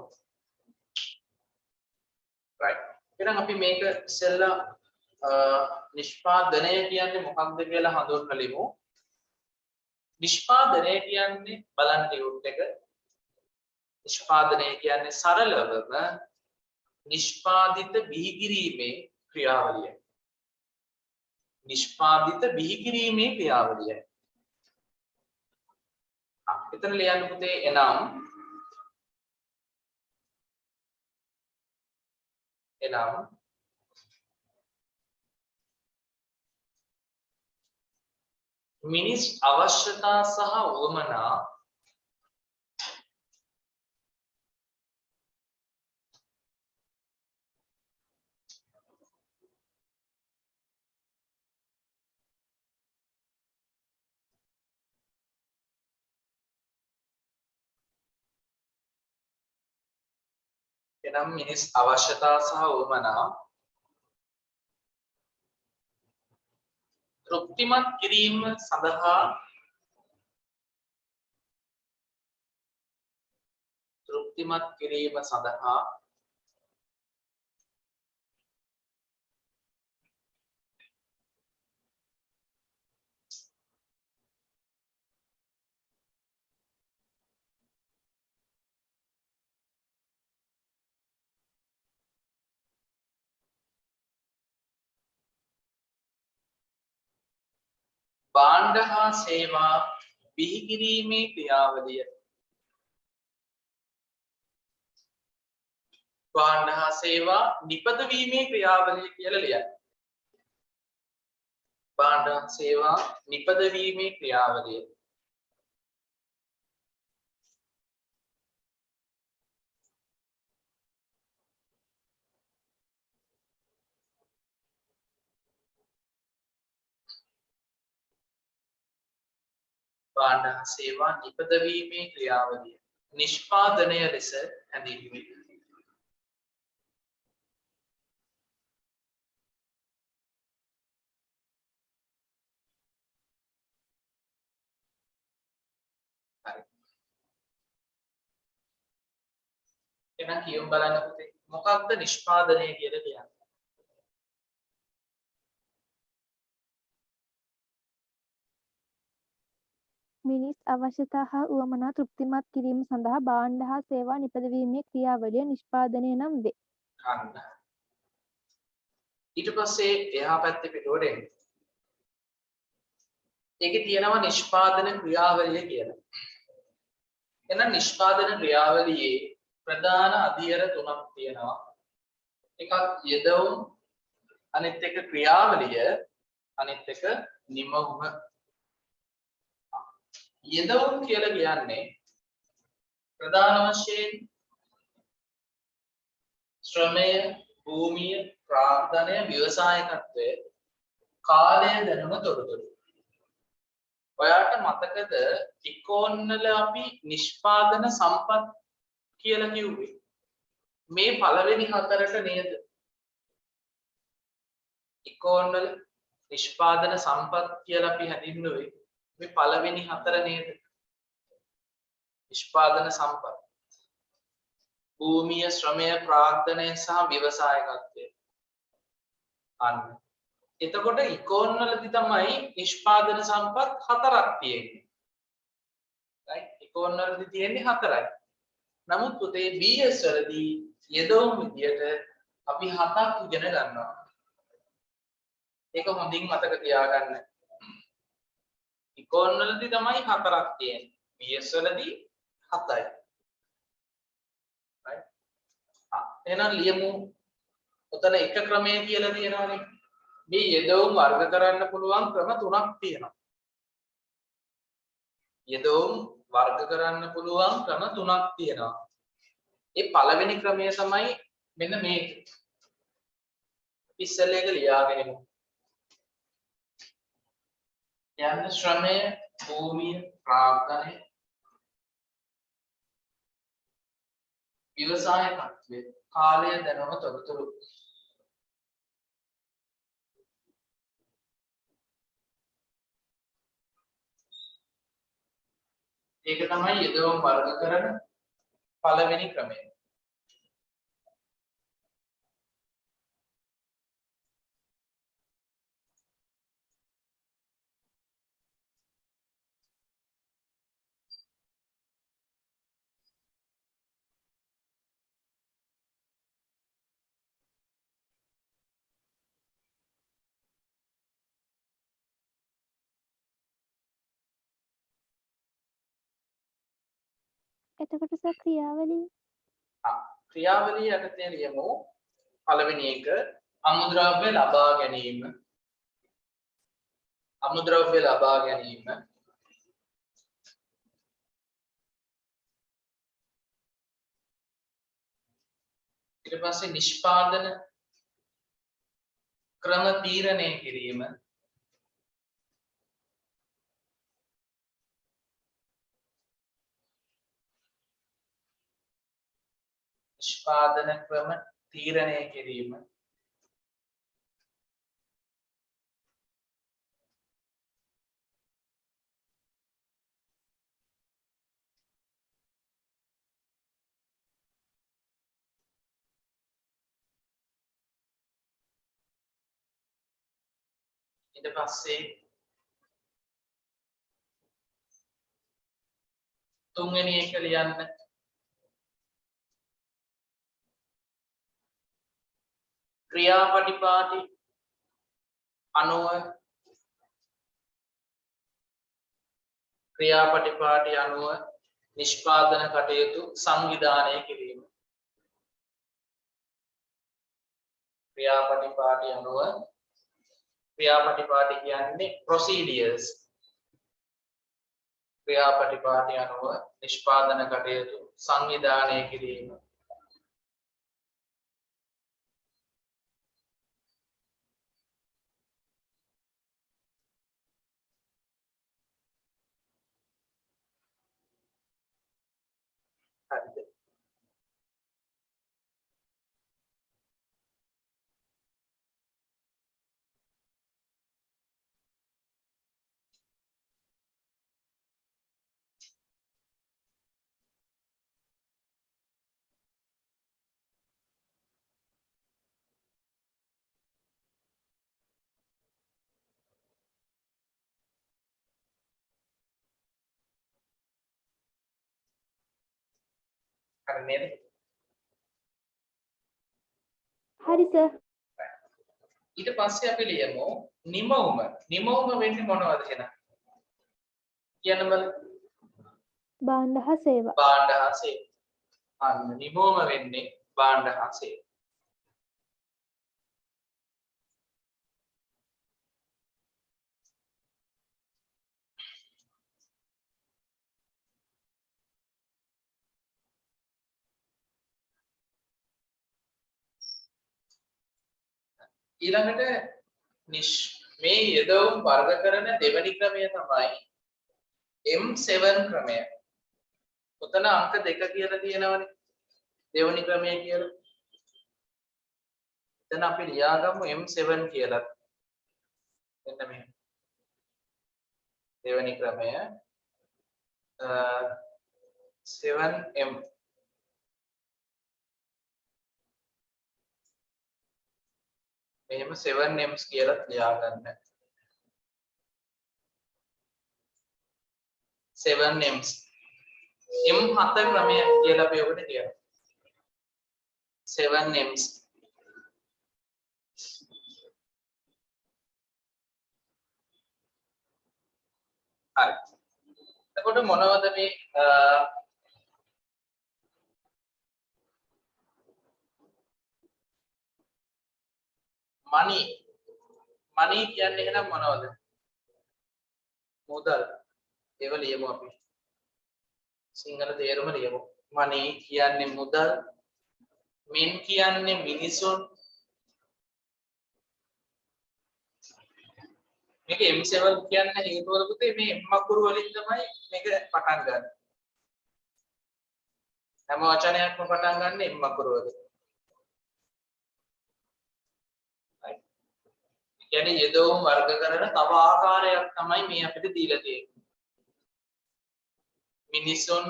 right. එහෙනම් අපි මේක ඉස්සෙල්ලා නිෂ්පාදනය කියන්නේ මොකක්ද කියලා හඳුන්වලිමු. නිෂ්පාදනය කියන්නේ බලන්න යුත් එක. නිෂ්පාදනය කියන්නේ සරලවම නිෂ්පාදිත බිහිකිරීමේ ක්‍රියාවලිය. නිෂ්පාදිත බිහිකිරීමේ ක්‍රියාවලිය. එතන ලියන්න පුතේ එනම් මිනිස් අවශ්‍යතා සහ උවමනා එනම් මිනිස් අවශ්‍යතා සහ උවමනා තෘප්තිමත් කිරීම සඳහා භාණ්ඩ හා සේවා බිහිකිරීමේ ක්‍රියාවලිය. භාණ්ඩ හා සේවා නිපදවීමේ ක්‍රියාවලිය කියලා ලියන්න. භාණ්ඩ හා සේවා නිපදවීමේ ක්‍රියාවලිය. භාණ්ඩ හා සේවා නිපදවීමේ ක්‍රියාවලිය නිෂ්පාදනය ලෙස හැඳින්වේ. එහෙනම් කියමු බලන්න පුතේ මොකක්ද නිෂ්පාදනය කියලා කියන්නේ? මිනිස් අවශ්‍යතා හා උවමනා තෘප්තිමත් කිරීම සඳහා භාණ්ඩ හා සේවා නිපදවීමේ ක්‍රියාවලිය නිෂ්පාදනය නම් වේ. අන්න. ඊට පස්සේ එහා පැත්තේ පිටුවට එන්න. ඒකේ තියෙනවා නිෂ්පාදන ක්‍රියාවලිය කියලා. එහෙනම් නිෂ්පාදන ක්‍රියාවලියේ ප්‍රධාන අධියර තුනක් තියෙනවා. එකක් යෙදවුම්, අනිත් එක ක්‍රියාවලිය, අනිත් එක නිමවුම. යෙදවුම් කියලා කියන්නේ ප්‍රධාන වශයෙන් ශ්‍රමය, භූමිය, ප්‍රාර්ථනය, ව්‍යවසායකත්වය, කාලය දැනුම තොරතුරු. ඔයාට මතකද ඉකෝන්වල අපි නිෂ්පාදන සම්පත් කියලා කිව්වේ? මේ පළවෙනි හතරට නේද? ඉකෝන්වල නිෂ්පාදන සම්පත් කියලා අපි හැඳින්වුවේ මේ පළවෙනි හතර නේද? නිෂ්පාදන සම්පත්. භූමිය, ශ්‍රමය, ප්‍රාර්ථනය සහ ව්‍යවසායකත්වය. අන්න. එතකොට ඉකෝන්වලදී තමයි නිෂ්පාදන සම්පත් හතරක් තියෙන්නේ. right? ඉකෝන්වලදී තියෙන්නේ හතරයි. නමුත් පුතේ BS වලදී යෙදවුම් විදියට අපි හතක් ඉගෙන ගන්නවා. ඒක හොඳින් මතක තියාගන්න. ඉකෝන්වලදී තමයි හතරක් තියෙන්නේ. BS වලදී හතයි. right? එහෙනම් ලියමු. උතන එක ක්‍රමය කියලා තියෙනවානේ. මේ යෙදවුම් වර්ග කරන්න පුළුවන් ක්‍රම තුනක් තියෙනවා. යෙදවුම් වර්ග කරන්න පුළුවන් ක්‍රම තුනක් තියෙනවා. ඒ පළවෙනි ක්‍රමය තමයි මෙන්න මේක. ඉස්සෙල්ලා එක ලියාගෙන ඉමු. යන්න ශ්‍රමය, භූමිය, ප්‍රාග්ධනය, ව්‍යවසාය තත්ත්වය, කාලය, දැනුම, තොරතුරු. ඒක තමයි යෙදවුම් වර්ග කරන පළවෙනි ක්‍රමය. එතකොට සර් ක්‍රියාවලිය ක්‍රියාවලිය යටතේ ලියමු. පළවෙනි එක අමුද්‍රව්‍ය ලබා ගැනීම. අමුද්‍රව්‍ය ලබා ගැනීම. ඊට පස්සේ නිෂ්පාදන ක්‍රම තීරණය කිරීම. නිෂ්පාදන ක්‍රම තීරණය කිරීම. ඊට පස්සේ තුන්වෙනි එක ලියන්න. ක්‍රියාපටිපාටි අනුව නිෂ්පාදන කටයුතු සංවිධානය කිරීම. ක්‍රියාපටිපාටි අනුව ක්‍රියාපටිපාටි කියන්නේ procedures. ක්‍රියාපටිපාටි අනුව නිෂ්පාදන කටයුතු සංවිධානය කිරීම. හරිද? හරි නේද? හරි සර්. ඊට පස්සේ අපි ලියමු නිමවුම. නිමවුම වෙන්නේ මොනවද එහෙනම්? කියන්න බලන්න. භාණ්ඩ හා සේවා. භාණ්ඩ හා සේවා. අන්න නිමවුම වෙන්නේ භාණ්ඩ හා සේවා. ඊළඟට මේ යෙදවුම් වර්ග කරන දෙවැනි ක්‍රමය තමයි M7 ක්‍රමය. උතන අංක 2 කියලා තියෙනවනේ. දෙවැනි ක්‍රමය කියලා. එතන අපි ලියාගමු M7 කියලා. මෙන්න මෙහෙම. දෙවැනි ක්‍රමය 7M. මෙහෙම 7M's කියලා ලියාගන්න. 7M's. M7 ක්‍රමය කියලා අපි ඔකට කියනවා. 7M's. හරි. එතකොට මොනවද මේ money money කියන්නේ එහෙනම් මොනවද? මුදල්. ඒව ලියමු අපි. සිංහල තේරුම ලියමු. money කියන්නේ මුදල්. men කියන්නේ මිනිසුන්. මේක M7 කියන්නේ හේතුවල පුතේ මේ M අකුරු වලින් තමයි මේක පටන් ගන්න. හැම වචනයක්ම පටන් ගන්න M අකුරු වලින්. right. ඒ කියන්නේ යෙදවුම් වර්ග කරන තව ආකාරයක් තමයි මේ අපිට දීලා තියෙන්නේ. මිනිසුන්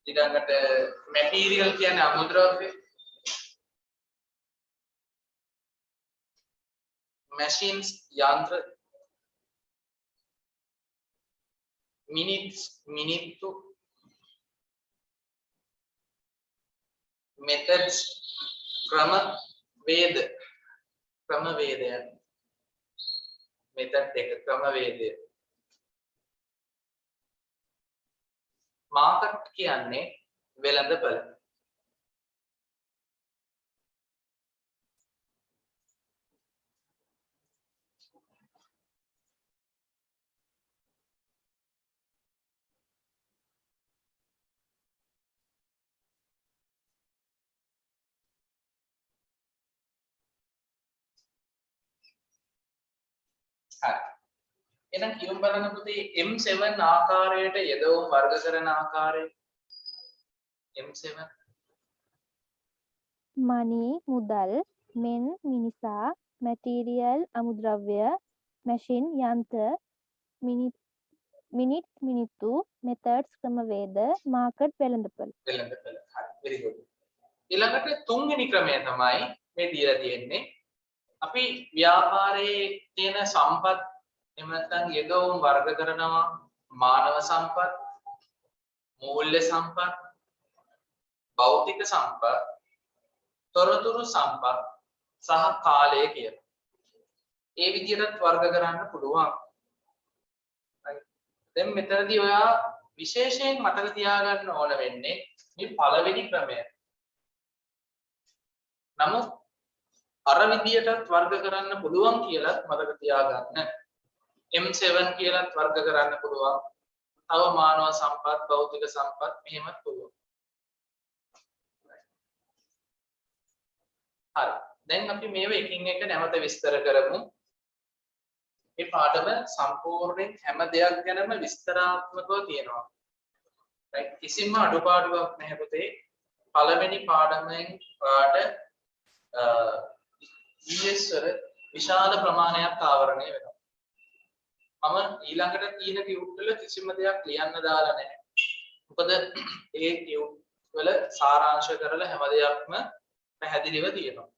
ඊළඟට මැටීරියල් කියන්නේ අමුද්‍රව්‍ය. machines යන්ත්‍ර. minutes මිනිත්තු. methods ක්‍රම වේද ක්‍රමවේදය method එක ක්‍රමවේදය. market කියන්නේ වෙළඳපළ. හරි. එහෙනම් කියමු බලන්න පුතේ M7 ආකාරයට යෙදවුම් වර්ග කරන ආකාරය. M7 money මුදල්, men මිනිසා, material අමුද්‍රව්‍ය, machine යන්ත්‍ර, minute මිනිත්තු, methods ක්‍රමවේද, market වෙළඳපොළ. වෙළඳපළ. හරි. very good. ඊළඟට තුන්වෙනි ක්‍රමය තමයි මේ දීලා තියෙන්නේ. අපි ව්‍යාපාරයේ තියෙන සම්පත් එහෙම නැත්නම් යෙදවුම් වර්ග කරනවා මානව සම්පත්, මූල්‍ය සම්පත්, භෞතික සම්පත්, තොරතුරු සම්පත් සහ කාලය කියලා. ඒ විදිහට වර්ග කරන්න පුළුවන්. දැන් මෙතනදී ඔයා විශේෂයෙන් මතක තියාගන්න ඕන වෙන්නේ මේ පළවෙනි ක්‍රමය. නමුත් අර විදියටත් වර්ග කරන්න පුළුවන් කියලා මතක තියාගන්න. M7 කියලාත් වර්ග කරන්න පුළුවන්. තව මානව සම්පත්, භෞතික සම්පත් මෙහෙමත් පුළුවන්. හරි. දැන් අපි මේව එකින් එක නැවත විස්තර කරමු. මේ පාඩම සම්පූර්ණයෙන් හැම දෙයක් ගැනම විස්තරාත්මකව තියෙනවා. right කිසිම අඩුපාඩුවක් නැහැ පුතේ. පළවෙනි පාඩමෙන් ඔයාලට ES වල විශාල ප්‍රමාණයක් ආවරණය වෙනවා. මම ඊළඟට තියෙන ටියුට් වල කිසිම දෙයක් ලියන්න දාලා නැහැ. මොකද ඒ ටියුට් වල සාරාංශ කරලා හැම දෙයක්ම පැහැදිලිව තියෙනවා.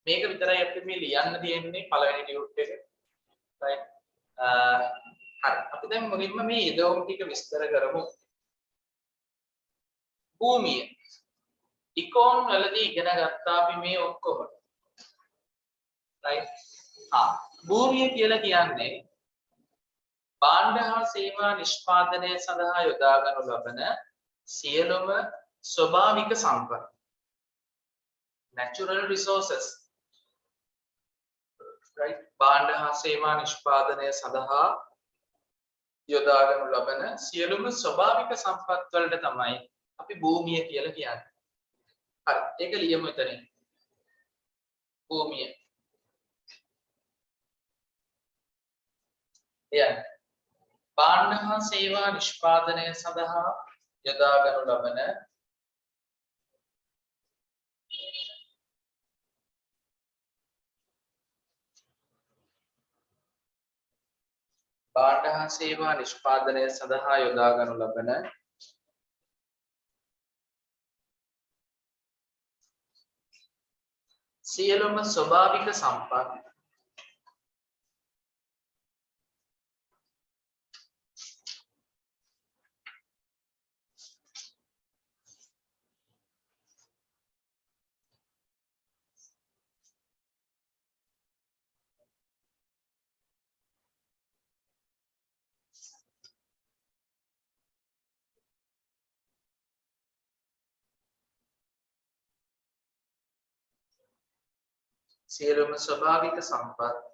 මේක විතරයි අපිට මේ ලියන්න තියෙන්නේ පළවෙනි ටියුට් එක. right හරි. අපි දැන් මුලින්ම මේ යෙදවුම් ටික විස්තර කරමු. භූමිය ඉකෝන් වලදී ඉගෙන ගත්තා අපි මේ ඔක්කොම. right භූමිය කියලා කියන්නේ භාණ්ඩ හා සේවා නිෂ්පාදනය සඳහා යොදා ගනු ලබන සියලුම ස්වභාවික සම්පත් natural resources. right භාණ්ඩ හා සේවා නිෂ්පාදනය සඳහා යොදා ගනු ලබන සියලුම ස්වභාවික සම්පත් වලට තමයි අපි භූමිය කියලා කියන්නේ. හරි ඒක ලියමු එතනින්. භූමිය එයයි භාණ්ඩ හා සේවා නිෂ්පාදනය සඳහා යොදා ගනු ලබන භාණ්ඩ හා සේවා නිෂ්පාදනය සඳහා යොදා ගනු ලබන සියලුම ස්වභාවික සම්පත් සියලුම ස්වභාවික සම්පත්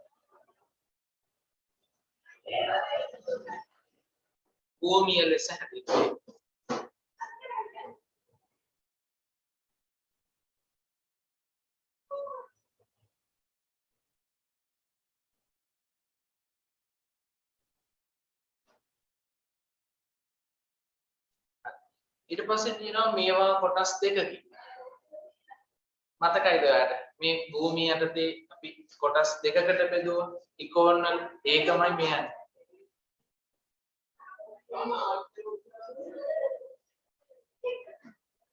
භූමිය ලෙස හැදින්වේ. ඊට පස්සේ තියෙනවා මේවා කොටස් දෙකකින්. මතකයිද ඔයාලට? මේ භූමිය යටතේ අපි කොටස් දෙකකට බෙදුවා. ඉකෝනල් ඒකමයි මෙයන්.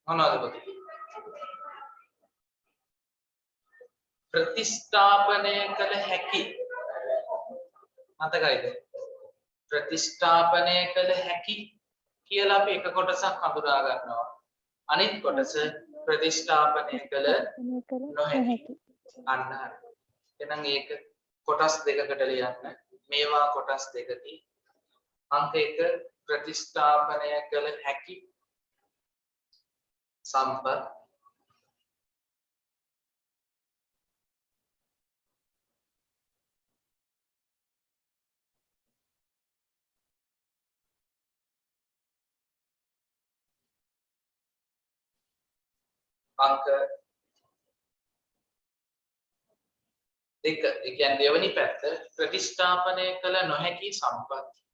මොනවද පුතේ? ප්‍රතිස්ථාපනය කළ හැකි. මතකයිද? ප්‍රතිස්ථාපනය කළ හැකි කියලා අපි එක කොටසක් හඳුනා ගන්නවා. අනිත් කොටස ප්‍රතිස්ථාපනය කළ නොහැකි. අන්න හරි. එහෙනම් ඒක කොටස් දෙකකට ලියන්න. මේවා කොටස් දෙකකින්. අංක 1 ප්‍රතිස්ථාපනය කළ හැකි සම්පත්. අංක 2 ඒ කියන්නේ දෙවෙනි පැත්ත ප්‍රතිස්ථාපනය කළ නොහැකි සම්පත්.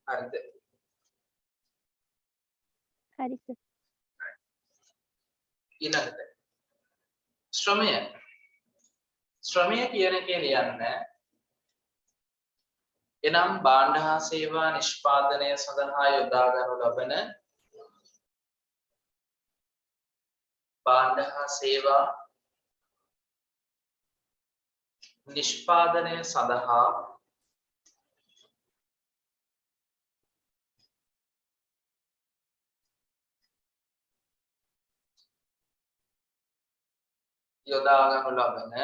හරිද? හරි සර්. ඊළඟට ශ්‍රමය. ශ්‍රමය කියන එකේ ලියන්න එනම් භාණ්ඩ හා සේවා නිෂ්පාදනය සඳහා යොදා ගනු ලබන භාණ්ඩ හා සේවා නිෂ්පාදනය සඳහා යොදා ගනු ලබන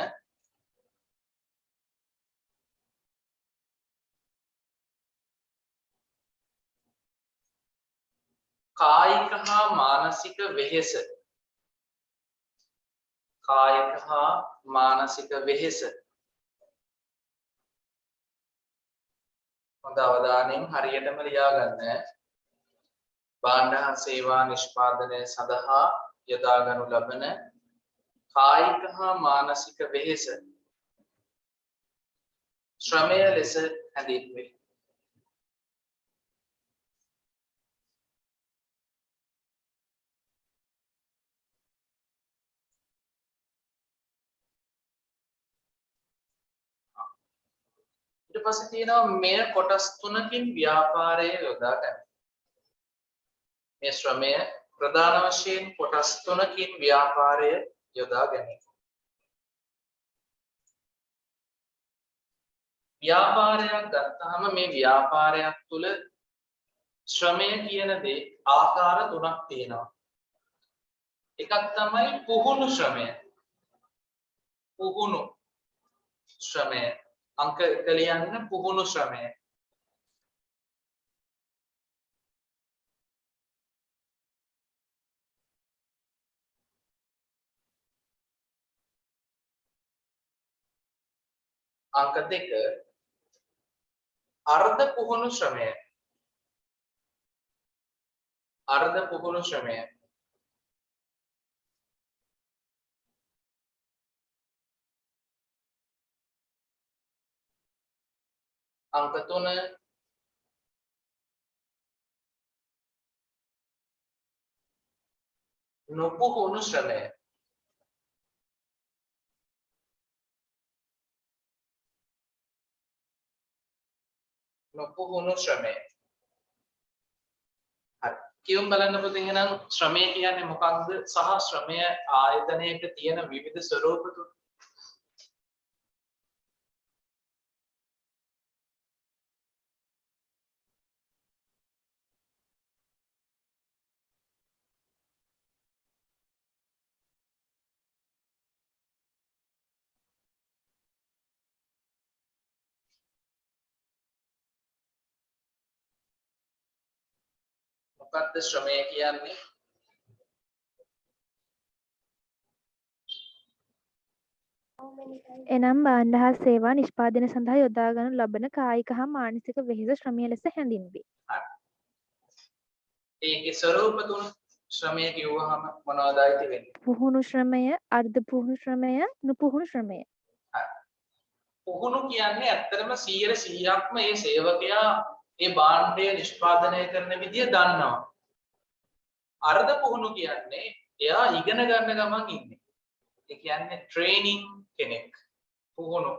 කායික හා මානසික වෙහෙස. කායික හා මානසික වෙහෙස. හොඳ අවධානයෙන් හරියටම ලියා ගන්න. භාණ්ඩ හා සේවා නිෂ්පාදනය සඳහා යොදා ගනු ලබන කායික හා මානසික වෙහෙස ශ්‍රමය ලෙස හැඳින්වේ. ඊට පස්සේ තියෙනවා මෙය කොටස් තුනකින් ව්‍යාපාරය යොදා ගන්න. මේ ශ්‍රමය ප්‍රධාන වශයෙන් කොටස් තුනකින් ව්‍යාපාරය යොදා ගැනීම. ව්‍යාපාරයක් ගත්තාම මේ ව්‍යාපාරයක් තුළ ශ්‍රමය කියන දේ ආකාර තුනක් තියෙනවා. එකක් තමයි පුහුණු ශ්‍රමය. පුහුණු ශ්‍රමය. අංක 1 ලියන්න පුහුණු ශ්‍රමය. අංක 2 අර්ධ පුහුණු ශ්‍රමය. අර්ධ පුහුණු ශ්‍රමය. අංක 3 නොපුහුණු ශ්‍රමය. නොපුහුණු ශ්‍රමය. හරි. කියමු බලන්න පුතේ එහෙනම් ශ්‍රමය කියන්නේ මොකක්ද සහ ශ්‍රමය ආයතනයක තියෙන විවිධ ස්වරූප තුන. මොකක්ද ශ්‍රමය කියන්නේ? එනම් භාණ්ඩ හා සේවා නිෂ්පාදනය සඳහා යොදා ගනු ලබන කායික හා මානසික වෙහෙස ශ්‍රමය ලෙස හැඳින්වේ. හරි. ඒකේ ස්වරූප තුන ශ්‍රමය කිව්වහම මොනවද ඇති වෙන්නේ? පුහුණු ශ්‍රමය, අර්ධ පුහුණු ශ්‍රමය, නුපුහුණු ශ්‍රමය. හරි. පුහුණු කියන්නේ ඇත්තටම 100%ක්ම මේ සේවකයා මේ භාණ්ඩය නිෂ්පාදනය කරන විදිය දන්නවා. අර්ධ පුහුණු කියන්නේ එයා ඉගෙන ගන්න ගමන් ඉන්නේ. ඒ කියන්නේ ට්‍රේනින් කෙනෙක්. පුහුණු.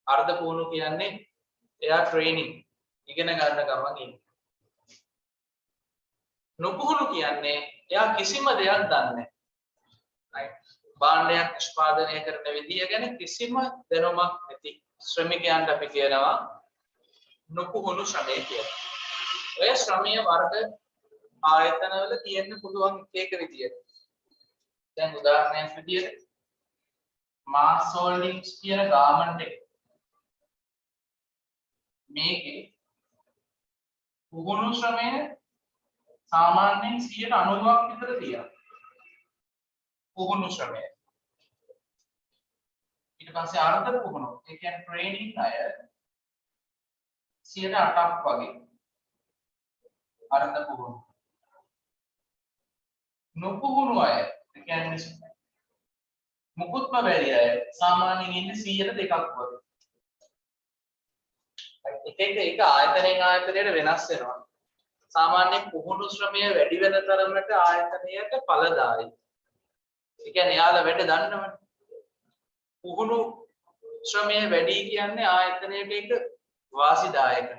අර්ධ පුහුණු කියන්නේ එයා ට්‍රේනින් ඉගෙන ගන්න ගමන් ඉන්නේ. නුපුහුණු කියන්නේ එයා කිසිම දෙයක් දන්නේ නැහැ. right? භාණ්ඩයක් නිෂ්පාදනය කරන විදිය ගැන කිසිම දැනුමක් නැති ශ්‍රමිකයන්ට අපි කියනවා නුපුහුණු ශ්‍රමය කියලා. ඔය ශ්‍රමයේ වර්ග ආයතනවල තියෙන්න පුළුවන් එක විදියට. දැන් උදාහරණයක් විදියට මාස් හෝල්ඩින්ග්ස් කියන ගාමන්ට් එක. මේකේ පුහුණු ශ්‍රමය සාමාන්‍යයෙන් 90ක් විතර තියෙනවා. පුහුණු ශ්‍රමය. ඊට පස්සේ අර්ධ පුහුණු ඒ කියන්නේ ට්‍රේනින් අය 8ක් වගේ. අර්ධ පුහුණු. නොපුහුණු අය ඒ කියන්නේ මුකුත්ම බැරි අය සාමාන්‍යයෙන් ඉන්නේ 2ක් වගේ. එක ආයතනයෙන් ආයතනයට වෙනස් වෙනවා. සාමාන්‍යයෙන් පුහුණු ශ්‍රමය වැඩි වෙන තරමට ආයතනයට ඵලදායි. ඒ කියන්නේ යාළුවා වැඩ දන්නවනේ. පුහුණු ශ්‍රමය වැඩි කියන්නේ ආයතනයට ඒක වාසිදායකයි.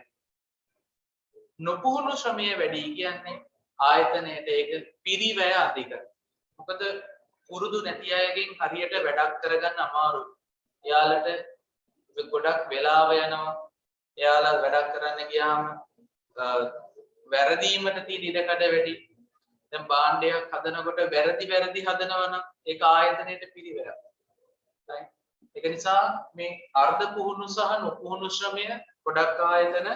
නොපුහුණු ශ්‍රමය වැඩි කියන්නේ ආයතනයට ඒක පිරිවැය අධිකයි. මොකද පුරුදු නැති අයගෙන් හරියට වැඩක් කරගන්න අමාරුයි. එයාලට ගොඩක් වෙලාව යනවා. එයාලා වැඩක් කරන්න ගියාම වැරදීමට තියෙන ඉඩකඩ වැඩි. දැන් භාණ්ඩයක් හදනකොට වැරදි හදනවා නම් ඒක ආයතනයට පිරිවැයක්. right? ඒක නිසා මේ අර්ධ පුහුණු සහ නොපුහුණු ශ්‍රමය ගොඩක් ආයතන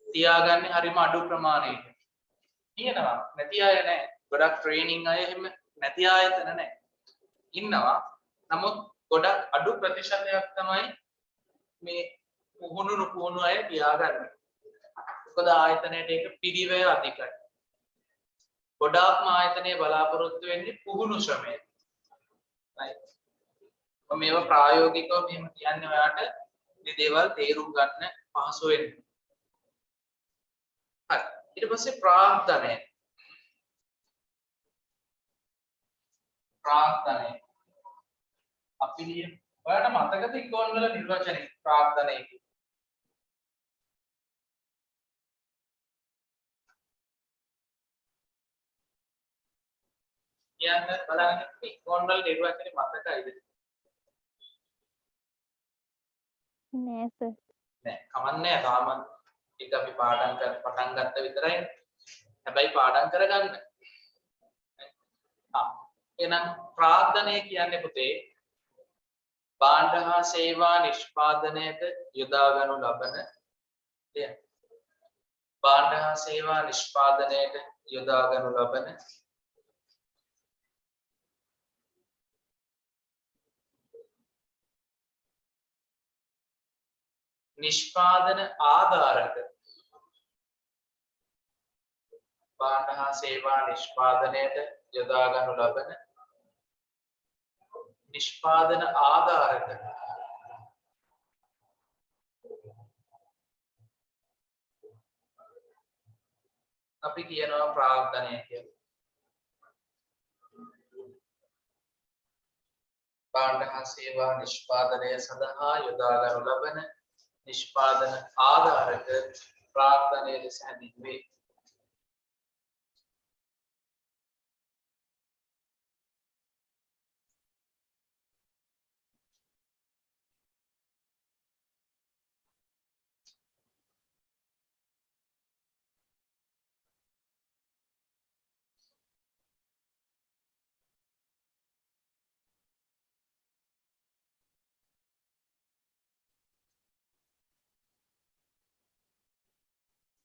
තියාගන්නේ හරිම අඩු ප්‍රමාණයක. තියෙනවා නැති අය නැහැ. ගොඩක් ට්‍රේනින් අය එහෙම නැති ආයතන නැහැ. ඉන්නවා. නමුත් ගොඩක් අඩු ප්‍රතිශතයක් තමයි මේ පුහුණු නොපුහුණු අය තියාගන්නේ. මොකද ආයතනයට ඒක පිරිවැය අධිකයි. ගොඩාක්ම ආයතනයේ බලාපොරොත්තු වෙන්නේ පුහුණු ශ්‍රමය. right? මේවා ප්‍රායෝගිකව මෙහෙම කියන්නේ ඔයාට මේ දේවල් තේරුම් ගන්න පහසු වෙන්නේ. හරි. ඊට පස්සේ ප්‍රාර්ථනය. අපි ඔයාලට මතකද ඉක්කොන් වල නිර්වචනය ප්‍රාර්ථනය කියන්නේ? බලන්න ඉක්කොන් වල නිර්වචනය මතකයිද? නෑ සර්. නෑ කමන්නේ තාම ඒක අපි පටන් ගත්ත විතරයි. හැබැයි පාඩම් කරගන්න. එහෙනම් ප්‍රාර්ථනය කියන්නේ පුතේ භාණ්ඩ හා සේවා නිෂ්පාදනයට යොදා ගනු ලබන දෙයක්. භාණ්ඩ හා සේවා නිෂ්පාදනයට යොදා ගනු ලබන නිෂ්පාදන ආධාරක. භාණ්ඩ හා සේවා නිෂ්පාදනයට යොදා ගනු ලබන නිෂ්පාදන ආධාරක. අපි කියනවා ප්‍රාර්ථනය කියලා. භාණ්ඩ හා සේවා නිෂ්පාදනය සඳහා යොදා ගනු ලබන නිෂ්පාදන ආධාරක ප්‍රාර්ථනය ලෙස හැඳින්වේ.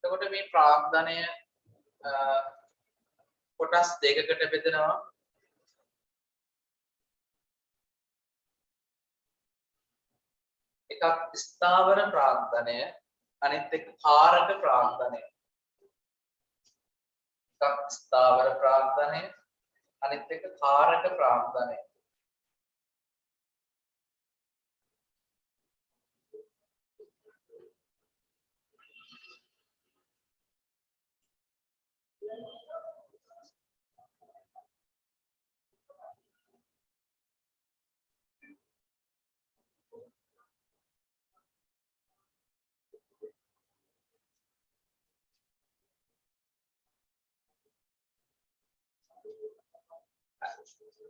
එතකොට මේ ප්‍රාර්ථනය කොටස් දෙකකට බෙදෙනවා. එකක් ස්ථාවර ප්‍රාර්ථනය, අනිත් එක කාරක ප්‍රාර්ථනය. එකක් ස්ථාවර ප්‍රාර්ථනය, අනිත් එක කාරක ප්‍රාර්ථනය.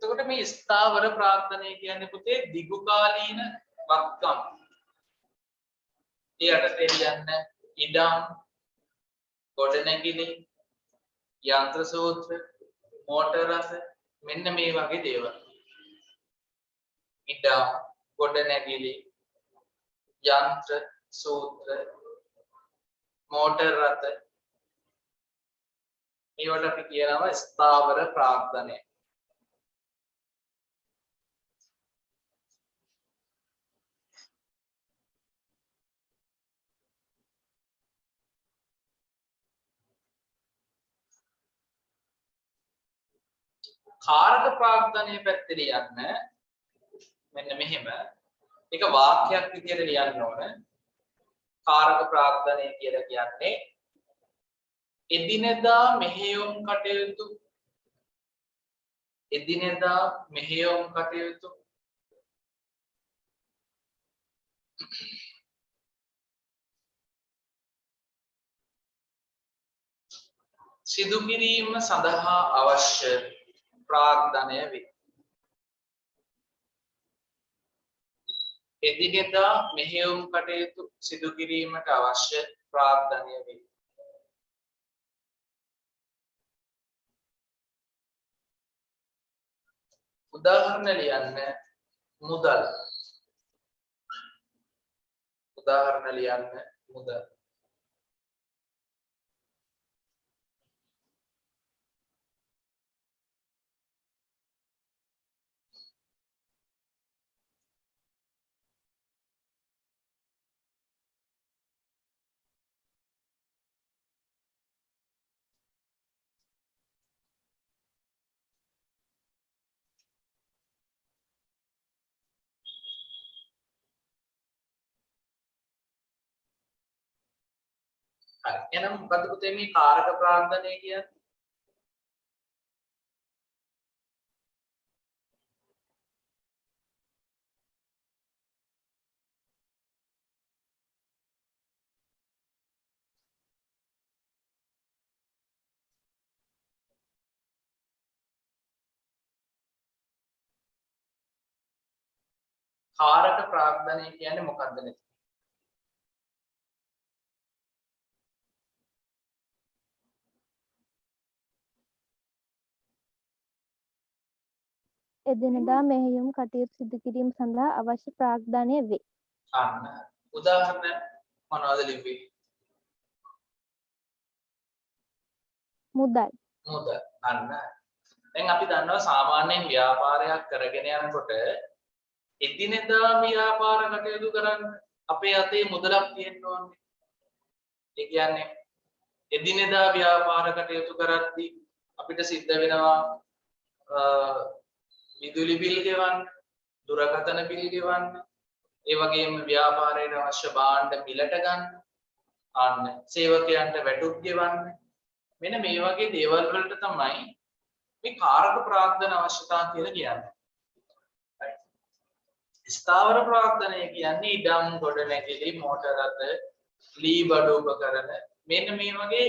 එතකොට මේ ස්ථාවර ප්‍රාර්ථනය කියන්නේ පුතේ දිගුකාලීන වත්කම්. ඊට දෙන්න ඉඩම්, ගොඩනැගිලි, යන්ත්‍ර සූත්‍ර, මෝටර රථ මෙන්න මේ වගේ දේවල්. ඉඩම්, ගොඩනැගිලි, යන්ත්‍ර සූත්‍ර, මෝටර රථ මේවට අපි කියනවා ස්ථාවර ප්‍රාර්ථනය. කාරක ප්‍රාර්ථනය පැත්තට යන්න මෙන්න මෙහෙම එක වාක්‍යයක් විදියට ලියන්න ඕන. කාරක ප්‍රාර්ථනය කියලා කියන්නේ එදිනෙදා මෙහෙයුම් කටයුතු සිදු කිරීම සඳහා අවශ්‍ය ප්‍රාර්ථනය වේ. එදිනෙදා මෙහෙයුම් කටයුතු සිදු කිරීමට අවශ්‍ය ප්‍රාර්ථනය වේ. උදාහරණ ලියන්න මුදල්. උදාහරණ ලියන්න මුදල්. එහෙනම් මොකද පුතේ මේ කාරක ප්‍රාර්ථනය කියන්නේ? කාරක ප්‍රාර්ථනය කියන්නේ මොකක්ද නේ? එදිනෙදා මෙහෙයුම් කටයුතු සිදු කිරීම සඳහා අවශ්‍ය ප්‍රාර්ථනය වේ. අන්න උදාහරණ මොනවද ලිව්වේ? මුදල්. අන්න දැන් අපි දන්නවා සාමාන්‍යයෙන් ව්‍යාපාරයක් කරගෙන යනකොට එදිනෙදා ව්‍යාපාර කටයුතු කරන්න අපේ අතේ මුදලක් තියෙන්න ඕනේ. ඒ කියන්නේ එදිනෙදා ව්‍යාපාර කටයුතු කරද්දී අපිට සිද්ධ වෙනවා විදුලි බිල් ගෙවන්න, දුරකථන බිල් ගෙවන්න, ඒ වගේම ව්‍යාපාරයට අවශ්‍ය භාණ්ඩ මිලට ගන්න, අන්න සේවකයන්ට වැටුප් ගෙවන්න. මෙන්න මේ වගේ දේවල් වලට තමයි මේ කාරක ප්‍රාර්ථන අවශ්‍යතා කියලා කියන්නේ. ස්ථාවර ප්‍රාග්ධනය කියන්නේ ඉඩම් ගොඩනැගිලි මෝටර රථ ලී බඩු උපකරණ මෙන්න මේ වගේ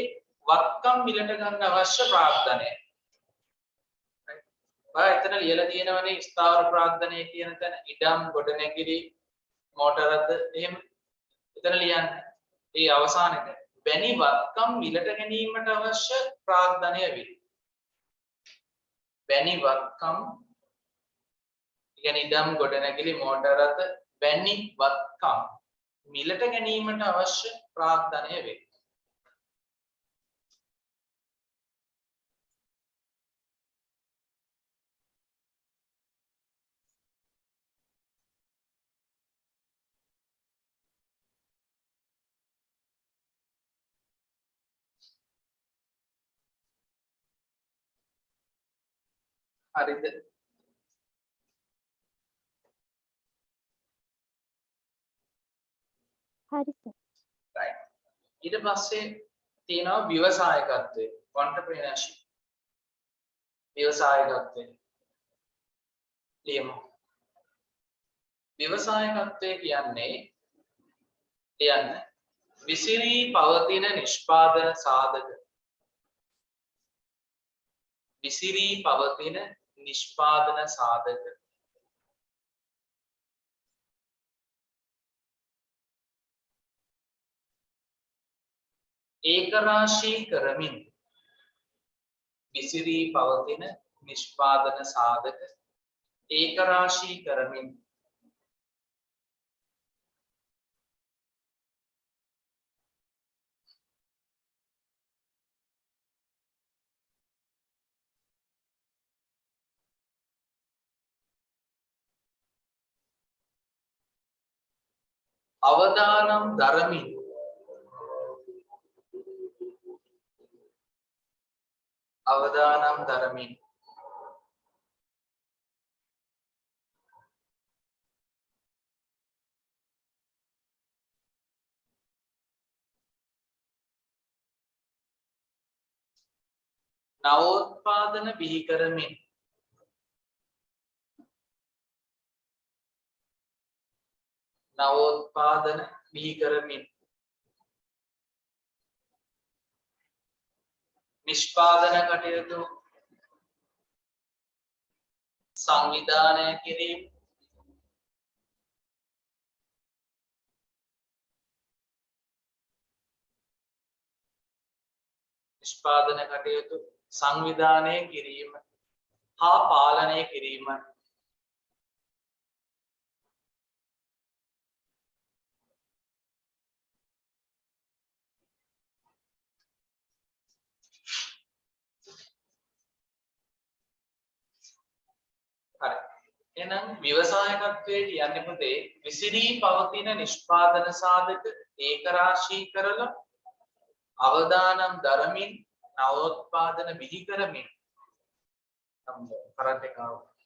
වත්කම් මිලට ගන්න අවශ්‍ය ප්‍රාග්ධනය. ඔය එතන ලියලා තියෙනවනේ ස්ථාවර ප්‍රාග්ධනය කියන තැන ඉඩම් ගොඩනැගිලි මෝටර රථ එහෙම එතන ලියන්න. ඒ අවසානයේ වැනි වත්කම් මිලට ගැනීමට අවශ්‍ය ප්‍රාග්ධනය වේ. වැනි වත්කම් කියන්නේ ඉඩම් ගොඩනැගිලි මෝටර රථ වැනි වත්කම් මිලට ගැනීමට අවශ්‍ය ප්‍රාග්ධනය වේ. හරිද? හරි සර්. right. ඊට පස්සේ තියෙනවා ව්‍යවසායකත්වය entrepreneurship. ව්‍යවසායකත්වය ලියමු. ව්‍යවසායකත්වය කියන්නේ විසිරී පවතින නිෂ්පාදන සාධක. විසිරී පවතින නිෂ්පාදන සාධක ඒකරාශී කරමින් විසිරී පවතින නිෂ්පාදන සාධක ඒකරාශී කරමින් අවදානම් දරමින් නවෝත්පාදන බිහි කරමින් නිෂ්පාදන කටයුතු සංවිධානය කිරීම නිෂ්පාදන කටයුතු සංවිධානය කිරීම හා පාලනය කිරීම හරි. එහෙනම් ව්‍යවසායකත්වයේ කියන්නේ පුතේ විසිරී පවතින නිෂ්පාදන සාධක ඒකරාශී කරලා අවදානම් දරමින් නවෝත්පාදන බිහි කරමින් කරන්ට් එක ආවා.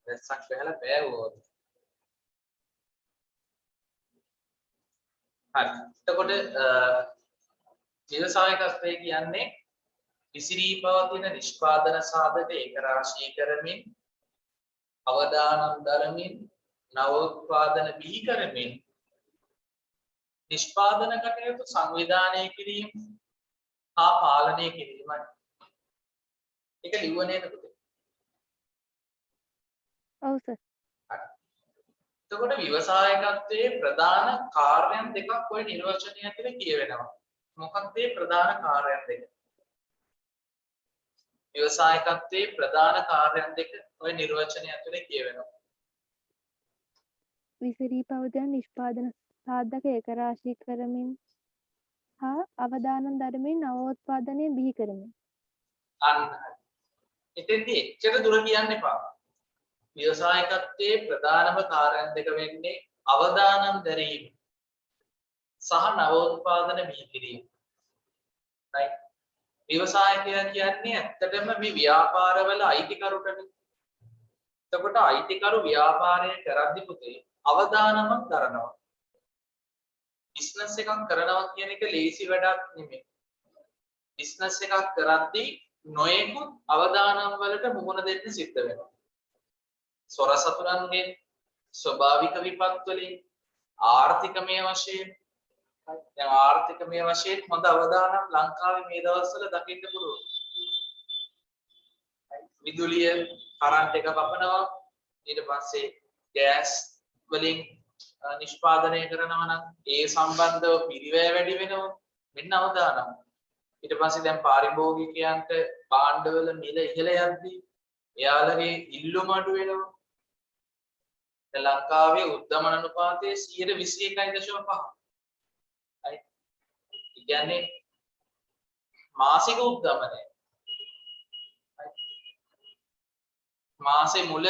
දැස්සක් බහලා බෑවුවා. හරි. එතකොට ව්‍යවසායකත්වය කියන්නේ විසිරී පවතින නිෂ්පාදන සාධක ඒකරාශී කරමින් අවදානම් දරමින් නවෝත්පාදන බිහි කරමින් නිෂ්පාදන කටයුතු සංවිධානය කිරීම හා පාලනය කිරීමයි. ඒක ලිව්ව නේද පුතේ? ඔව් සර්. හරි. එතකොට ව්‍යවසායකත්වයේ ප්‍රධාන කාර්යයන් දෙකක් ඔය නිර්වචනය ඇතුලේ කියවෙනවා. මොකක්ද මේ ප්‍රධාන කාර්යයන් දෙක? ව්‍යවසායකත්වයේ ප්‍රධාන කාර්යයන් දෙක ඔය නිර්වචනය ඇතුලේ කියවෙනවා. විසිරී පවතින නිෂ්පාදන සාධක ඒකරාශී කරමින් හා අවදානම් දරමින් නවෝත්පාදනය බිහි කරමින්. අන්න හරි. එතෙන්දී එච්චර දුර කියන්න එපා. ව්‍යවසායකත්වයේ ප්‍රධානම කාර්යයන් දෙක වෙන්නේ අවදානම් දැරීම සහ නවෝත්පාදන බිහි කිරීම. right? ව්‍යවසායකයා කියන්නේ ඇත්තටම මේ ව්‍යාපාරවල අයිතිකරුටනේ. එතකොට අයිතිකරු ව්‍යාපාරය කරද්දී පුතේ අවදානමක් දරනවා. බිස්නස් එකක් කරනවා කියන එක ලේසි වැඩක් නෙමෙයි. බිස්නස් එකක් කරද්දී නොයෙකුත් අවදානම් වලට මුහුණ දෙන්න සිද්ධ වෙනවා. සොර සතුරන්ගෙන්, ස්වභාවික විපත් වලින්, ආර්ථිකමය වශයෙන්, දැන් ආර්ථිකමය වශයෙන් හොඳ අවදානම් ලංකාවේ මේ දවස්වල දකින්න පුළුවන්. විදුලිය කරන්ට් එක කපනවා, ඊට පස්සේ ගෑස් වලින් නිෂ්පාදනය කරනවා නම් ඒ සම්බන්ධව පිරිවැය වැඩි වෙනවා. මෙන්න අවදානම්. ඊට පස්සේ දැන් පාරිභෝගිකයන්ට භාණ්ඩවල මිල ඉහළ යද්දී එයාලගේ ඉල්ලුම අඩු වෙනවා. දැන් ලංකාවේ උද්දමන අනුපාතය 21.5. හරි. ඒ කියන්නේ මාසික උද්දමනය. මාසේ මුල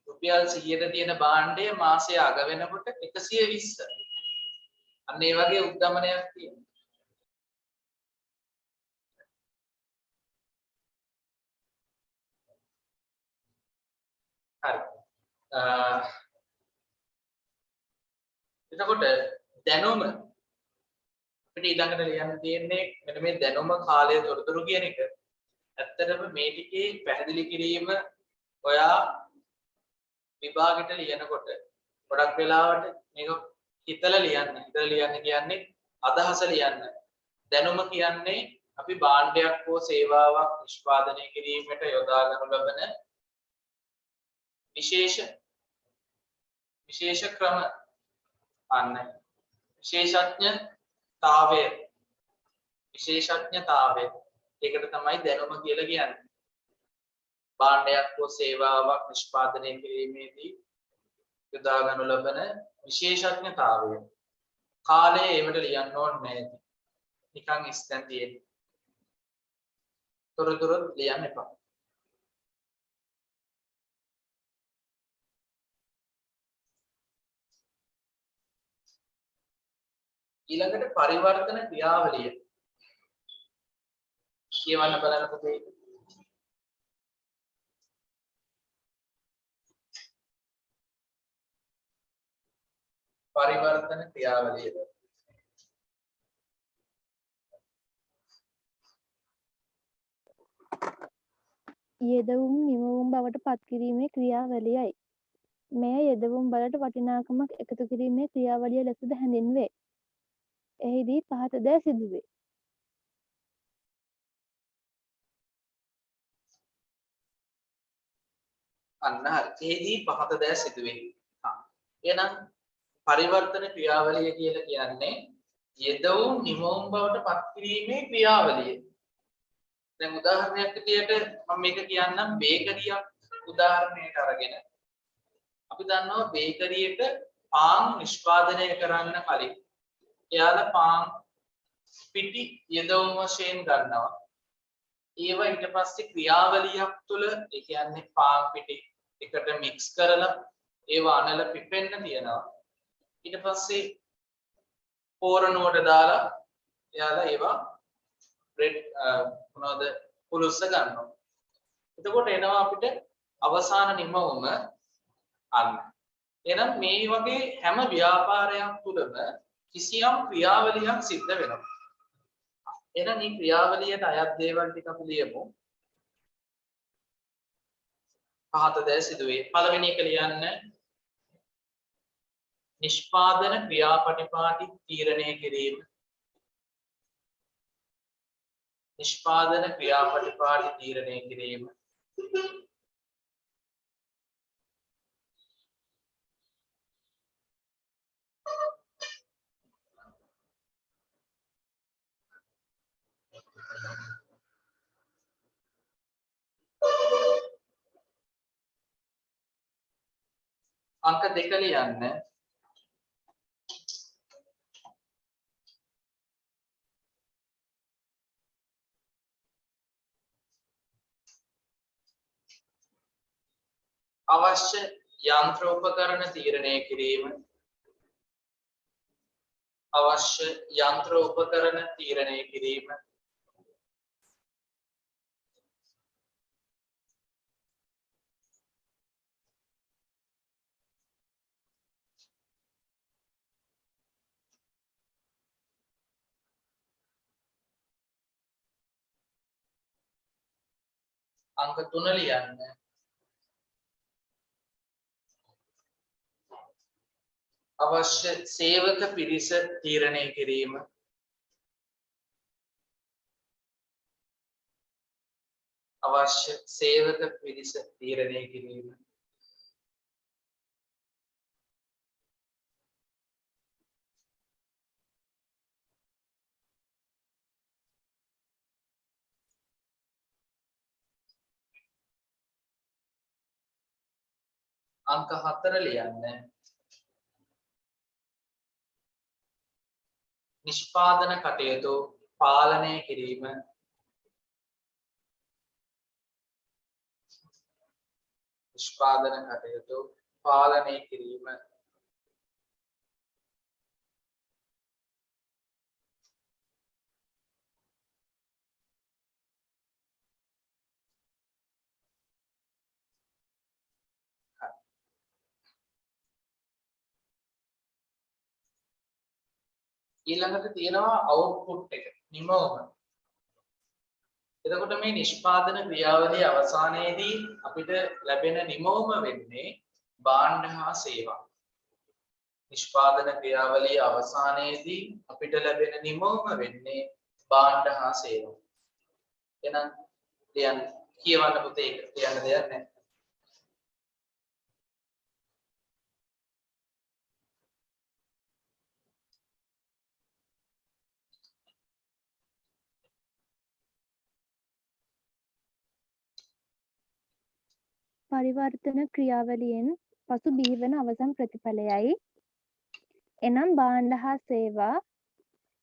රුපියල් 100ට තියෙන භාණ්ඩය මාසයේ අග වෙනකොට 120. අන්න ඒ වගේ උද්දමනයක් තියෙනවා. හරි. එතකොට දැනුම අපිට ඊළඟට ලියන්න තියෙන්නේ මෙන්න මේ දැනුම කාලය තොරතුරු කියන එක. ඇත්තටම මේ ටිකේ පැහැදිලි කිරීම ඔයා විභාගෙට ලියනකොට ගොඩක් වෙලාවට මේක හිතලා ලියන්න. හිතලා ලියන්න කියන්නේ අදහස ලියන්න. දැනුම කියන්නේ අපි භාණ්ඩයක් හෝ සේවාවක් නිෂ්පාදනය කිරීමට යොදා ගන්නු ලබන විශේෂ ක්‍රම අන්න විශේෂඥතාවය ඒකට තමයි දැනුම කියලා කියන්නේ. භාණ්ඩයක් හෝ සේවාවක් නිෂ්පාදනය කිරීමේදී යොදා ගන්නු ලබන විශේෂඥතාවය. කාලය ඒවට ලියන්න ඕනේ නැහැ. නිකන් ඉස්සෙන් තියෙන. තොරතුරු ලියන්න එපා. ඊළඟට පරිවර්තන ක්‍රියාවලිය කියවන්න බලන්න පුතේ. පරිවර්තන ක්‍රියාවලිය යෙදවුම් නිමවුම් බවට පත් කිරීමේ ක්‍රියාවලියයි. මෙය යෙදවුම් වලට වටිනාකමක් එකතු කිරීමේ ක්‍රියාවලිය ලෙසද හැඳින්වේ. එහිදී පහත දෑ සිදුවේ. අන්න හරි. එහිදී පහත දෑ සිදුවේ. එහෙනම් පරිවර්තන ක්‍රියාවලිය කියලා කියන්නේ යෙදවුම් නිමවුම් බවට පත් කිරීමේ ක්‍රියාවලිය. දැන් උදාහරණයක් විදියට මම මේක කියන්නම් බේකරියක් උදාහරණයක් අරගෙන අපි දන්නවා බේකරියට පාන් නිෂ්පාදනය කරන්න කලින් එයාලා පාන් පිටි යෙදවුම් වශයෙන් ගන්නවා. ඒවා ඊට පස්සේ ක්‍රියාවලියක් තුළ ඒ කියන්නේ පාන් පිටි එකට මික්ස් කරලා ඒවා අනල පිපෙන්න තියනවා. ඊට පස්සේ පෝරණුවට දාලා එයාලා ඒවා බ්‍රෙඩ් මොනවද පුලුස්ස ගන්නවා. එතකොට එනවා අපිට අවසාන නිමවුම අන්න. එහෙනම් මේ වගේ හැම ව්‍යාපාරයක් තුළම කිසියම් ක්‍රියාවලියක් සිද්ධ වෙනවා. එහෙනම් මේ ක්‍රියාවලියට අයත් දේවල් ටික අපි ලියමු. පහත දෑ සිදුවේ. පළවෙනි එක ලියන්න නිෂ්පාදන ක්‍රියාපටිපාටි තීරණය කිරීම. නිෂ්පාදන ක්‍රියාපටිපාටි තීරණය කිරීම. අංක 2 ලියන්න. අවශ්‍ය යන්ත්‍ර උපකරණ තීරණය කිරීම. අවශ්‍ය යන්ත්‍ර උපකරණ තීරණය කිරීම. අංක 3 ලියන්න. අවශ්‍ය සේවක පිරිස තීරණය කිරීම. අවශ්‍ය සේවක පිරිස තීරණය කිරීම. අංක 4 ලියන්න. නිෂ්පාදන කටයුතු පාලනය කිරීම. නිෂ්පාදන කටයුතු පාලනය කිරීම. ඊළඟට තියෙනවා අවුට්පුට් එක නිමවම. එතකොට මේ නිෂ්පාදන ක්‍රියාවලිය අවසානයේදී අපිට ලැබෙන නිමවම වෙන්නේ භාණ්ඩ හා සේවා. නිෂ්පාදන ක්‍රියාවලිය අවසානයේදී අපිට ලැබෙන නිමවම වෙන්නේ භාණ්ඩ හා සේවා. එහෙනම් ලියන්න කියවන්න පුතේ ඒක කියන්න දෙයක් නැහැ. පරිවර්තන ක්‍රියාවලියෙන් පසු බිහිවන අවසන් ප්‍රතිඵලයයි. එනම් භාණ්ඩ හා සේවා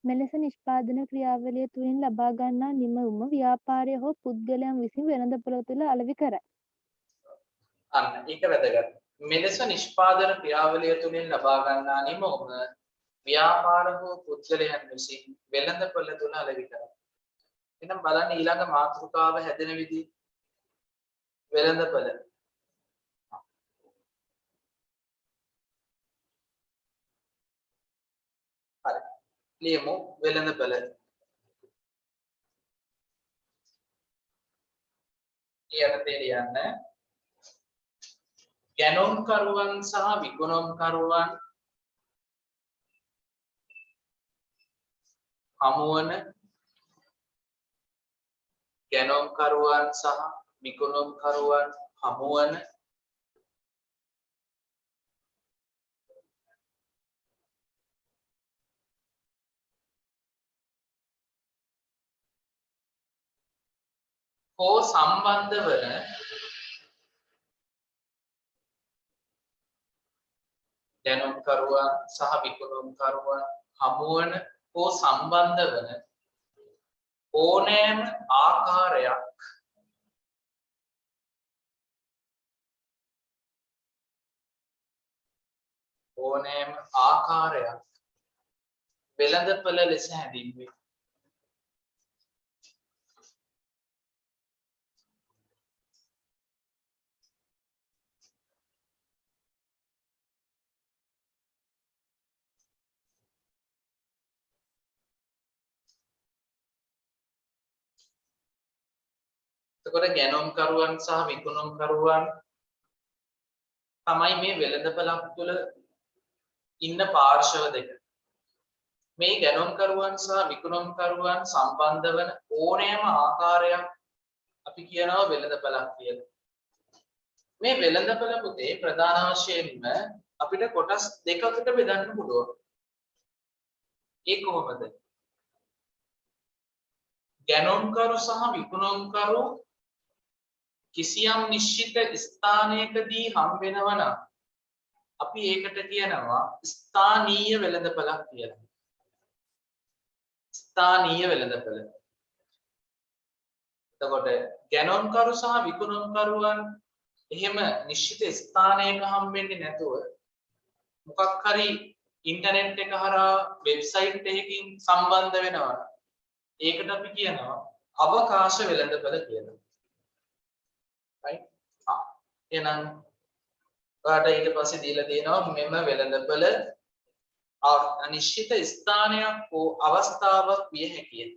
මෙලෙස නිෂ්පාදන ක්‍රියාවලිය තුළින් ලබා ගන්නා නිමවුම ව්‍යාපාරය හෝ පුද්ගලයන් විසින් වෙළඳපොළ තුළ අලෙවි කරයි. අන්න ඒක වැදගත්. මෙලෙස නිෂ්පාදන ක්‍රියාවලිය තුළින් ලබා ගන්නා නිමවුම ව්‍යාපාර හෝ පුද්ගලයන් විසින් වෙළඳපොළ තුළ අලෙවි කරයි. එහෙනම් බලන්න ඊළඟ මාතෘකාව හැදෙන විදිහ වෙළඳපොළ. හරි. ලියමු වෙළඳපොළ. ඊයටතේ ලියන්න. ගැනුම්කරුවන් සහ විකුණුම්කරුවන් හමුවන ගැනුම්කරුවන් සහ විකුණුම්කරුවන් හමුවන හෝ සම්බන්ධ වන ගැනුම්කරුවන් සහ විකුණුම්කරුවන් හමුවන හෝ සම්බන්ධ වන ඕනෑම ආකාරයක් වෙළඳපොළ ලෙස හැඳින්වේ. එතකොට ගැනුම්කරුවන් සහ විකුණුම්කරුවන් තමයි මේ වෙළඳපළක් තුළ ඉන්න පාර්ශව දෙක. මේ ගැනුම්කරුවන් සහ විකුණුම්කරුවන් සම්බන්ධ වන ඕනෑම ආකාරයක් අපි කියනවා වෙළඳපළක් කියලා. මේ වෙළඳපළ පුතේ ප්‍රධාන වශයෙන්ම අපිට කොටස් දෙකකට බෙදන්න පුළුවන්. ඒ කොහොමද? ගැනුම්කරු සහ විකුණුම්කරු කිසියම් නිශ්චිත ස්ථානයකදී හම් වෙනවා නම් අපි ඒකට කියනවා ස්ථානීය වෙළඳපළක් කියලා. ස්ථානීය වෙළඳපළ. එතකොට ගැනුම්කරු සහ විකුණුම්කරුවන් එහෙම නිශ්චිත ස්ථානයක හම් වෙන්නේ නැතුව මොකක් හරි ඉන්ටර්නෙට් එක හරහා වෙබ්සයිට් එකකින් සම්බන්ධ වෙනවා. ඒකට අපි කියනවා අවකාශ වෙළඳපළ කියලා. right? එහෙනම් ඔයාලට ඊට පස්සේ දීලා තියෙනවා මෙම වෙළඳපළ අනිශ්චිත ස්ථානයක් හෝ අවස්ථාවක් විය හැකිය.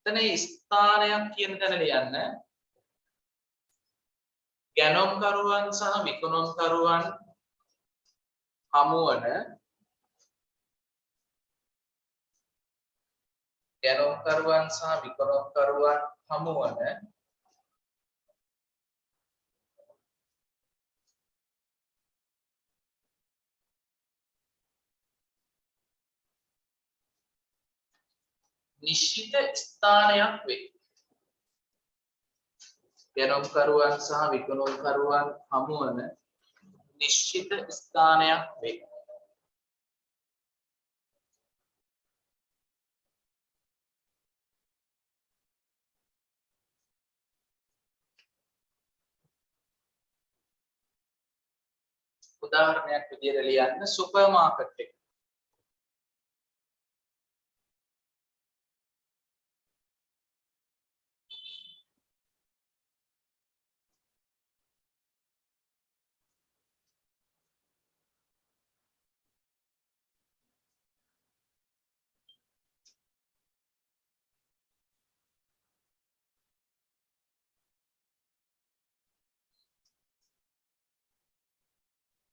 එතන ස්ථානයක් කියන තැන ලියන්න ගැනුම්කරුවන් සහ විකුණුම්කරුවන් හමුවන ගැනුම්කරුවන් සහ විකුණුම්කරුවන් හමුවන නිශ්චිත ස්ථානයක් වේ. ගැනුම්කරුවන් සහ විකුණුම්කරුවන් හමුවන නිශ්චිත ස්ථානයක් වේ. උදාහරණයක් විදිහට ලියන්න සුපර් මාකට් එක.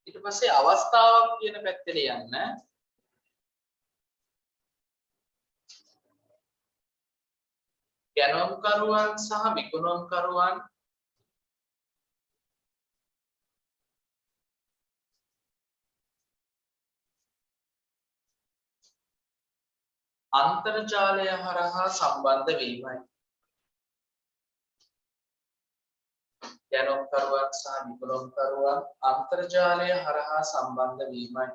ඊට පස්සේ අවස්ථාවක් කියන පැත්තට යන්න. ගැනුම්කරුවන් සහ විකුණුම්කරුවන් අන්තර්ජාලය හරහා සම්බන්ධ වීමයි. ගැනුම්කරුවන් සහ විකුණුම්කරුවන් අන්තර්ජාලය හරහා සම්බන්ධ වීමයි.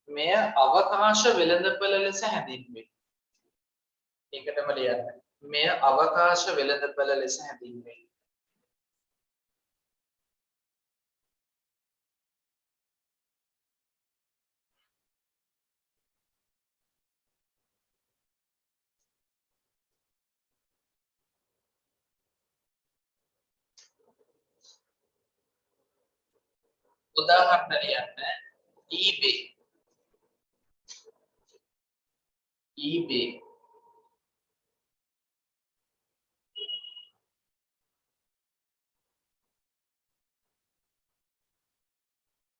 මෙය අවකාශ වෙළඳපළ ලෙස හැඳින්වේ. ඒකටම ලියන්න. මෙය අවකාශ වෙළඳපළ ලෙස හැඳින්වේ. උදාහරණ ලියන්න. eBay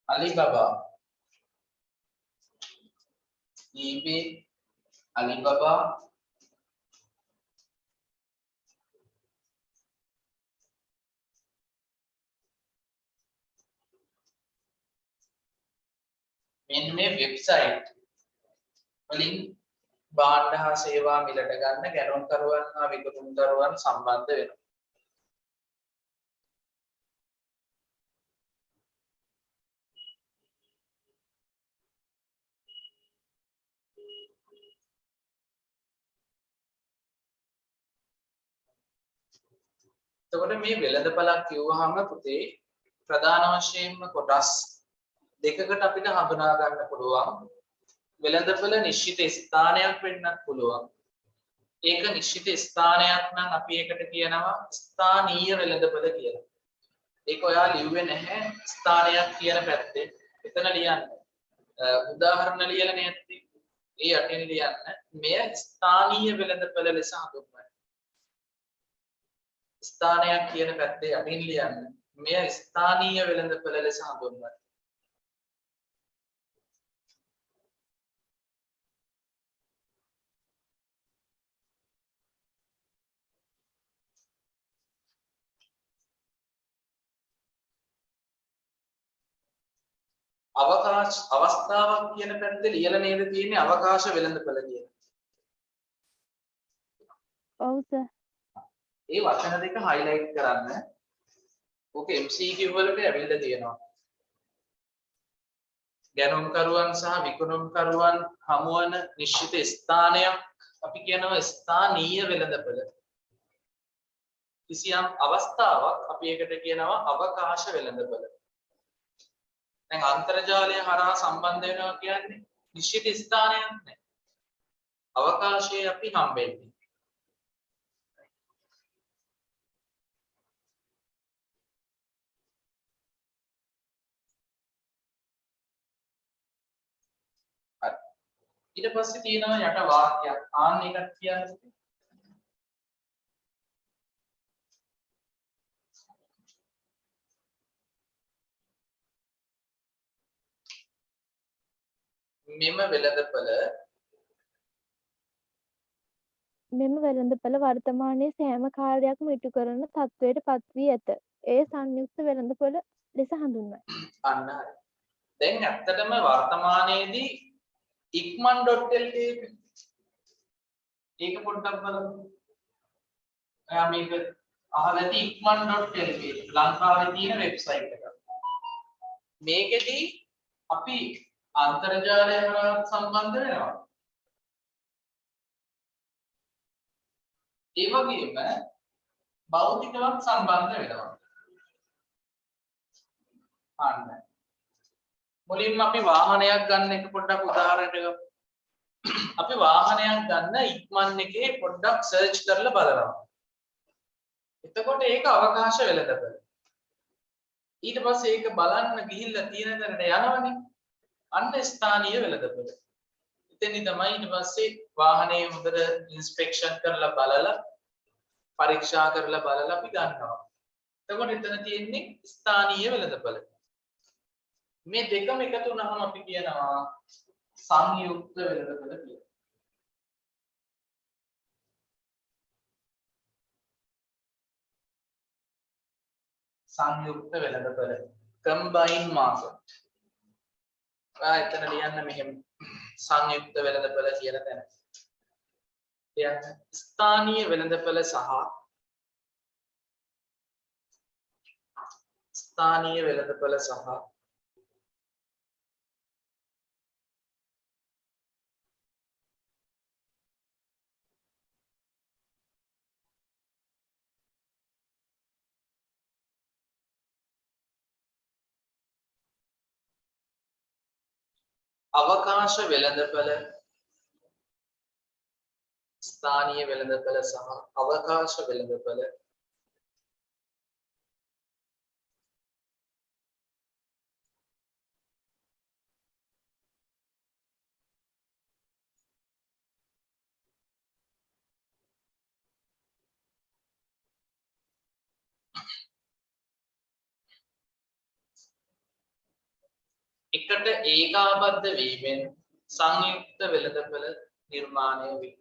Alibaba eBay Alibaba මෙන්න මේ වෙබ්සයිට් වලින් භාණ්ඩ හා සේවා මිලට ගන්න ගැනුම්කරුවන් හා විකුණුම්කරුවන් සම්බන්ධ වෙනවා. එතකොට මේ වෙළඳපළක් කියවහම පුතේ ප්‍රධාන වශයෙන්ම කොටස් දෙකකට අපිට හඳුනා ගන්න පුළුවන්. වෙළඳපළ නිශ්චිත ස්ථානයක් වෙන්නත් පුළුවන්. ඒක නිශ්චිත ස්ථානයක් නම් අපි ඒකට කියනවා ස්ථානීය වෙළඳපළ කියලා. ඒක ඔයා ලිව්වේ නැහැ ස්ථානයක් කියන පැත්තේ. එතන ලියන්න. උදාහරණ ලියලා නැත්නම් ඒ අටින් ලියන්න. මෙය ස්ථානීය වෙළඳපළ ලෙස හඳුන්වනවා. ස්ථානයක් කියන පැත්තේ අටින් ලියන්න. මෙය ස්ථානීය වෙළඳපළ ලෙස හඳුන්වනවා. අවස්ථාවක් කියන පැත්තේ ලියලා නේද තියෙන්නේ අවකාශ වෙළඳපළ කියලා. ඔව් සර්. ඒ වචන දෙක highlight කරන්න. ඕක MCQ වලට ඇවිල්ලා තියෙනවා. ගැනුම්කරුවන් සහ විකුණුම්කරුවන් හමුවන නිශ්චිත ස්ථානයක් අපි කියනවා ස්ථානීය වෙළඳපළ. කිසියම් අවස්ථාවක් අපි ඒකට කියනවා අවකාශ වෙළඳපළ. දැන් අන්තර්ජාලය හරහා සම්බන්ධ වෙනවා කියන්නේ නිශ්චිත ස්ථානයක් නෑ. අවකාශයේ අපි හම්බෙන්නේ. ඊට පස්සේ තියෙනවා යට වාක්‍යයක්. ආන්න එකක් කියන්නේ. මෙම වෙළඳපළ වර්තමානයේ සෑම කාර්යයක්ම ඉටු කරන තත්ත්වයට පත් වී ඇත. ඒ සංයුක්ත වෙළඳපොළ ලෙස හඳුන්වයි. අන්න හරි. දැන් ඇත්තටම වර්තමානයේදී ikman.lk ඒක පොඩ්ඩක් බලමු. එයා මේක අහලා තියෙ ikman.lk ලංකාවේ තියෙන වෙබ්සයිට් එක. මේකෙදී අපි අන්තර්ජාලය හරහා සම්බන්ධ වෙනවා. ඒ වගේම භෞතිකවත් සම්බන්ධ වෙනවා. අන්න. මුලින්ම අපි වාහනයක් ගන්න එක පොඩ්ඩක් උදාහරණයක් ගමු. අපි වාහනයක් ගන්න ඉක්මන් එකේ පොඩ්ඩක් සර්ච් කරලා බලනවා. එතකොට ඒක අවකාශ වෙළඳපොළ. ඊට පස්සේ ඒක බලන්න ගිහිල්ලා තියෙන තැනට යනවනේ. අන්න ස්ථානීය වෙළඳපොළ. එතෙන්දි තමයි ඊට පස්සේ වාහනේ හොඳට ඉන්ස්පෙක්ෂන් කරලා බලලා පරීක්ෂා කරලා බලලා අපි ගන්නවා. එතකොට එතන තියෙන්නේ ස්ථානීය වෙළඳපොළ. මේ දෙකම එකතු වුණාම අපි කියනවා සංයුක්ත වෙළඳපොළ කියලා. සංයුක්ත වෙළඳපොළ combined market. එතන ලියන්න මෙහෙම සංයුක්ත වෙළඳපොළ කියන තැන. ලියන්න ස්ථානීය වෙළඳපොළ සහ ස්ථානීය වෙළඳපොළ සහ අවකාශ වෙළඳපොළ ස්ථානීය වෙළඳපොළ සහ අවකාශ වෙළඳපොළ එකට ඒකාබද්ධ වීමෙන් සංයුක්ත වෙළඳපොළ නිර්මාණය වේ.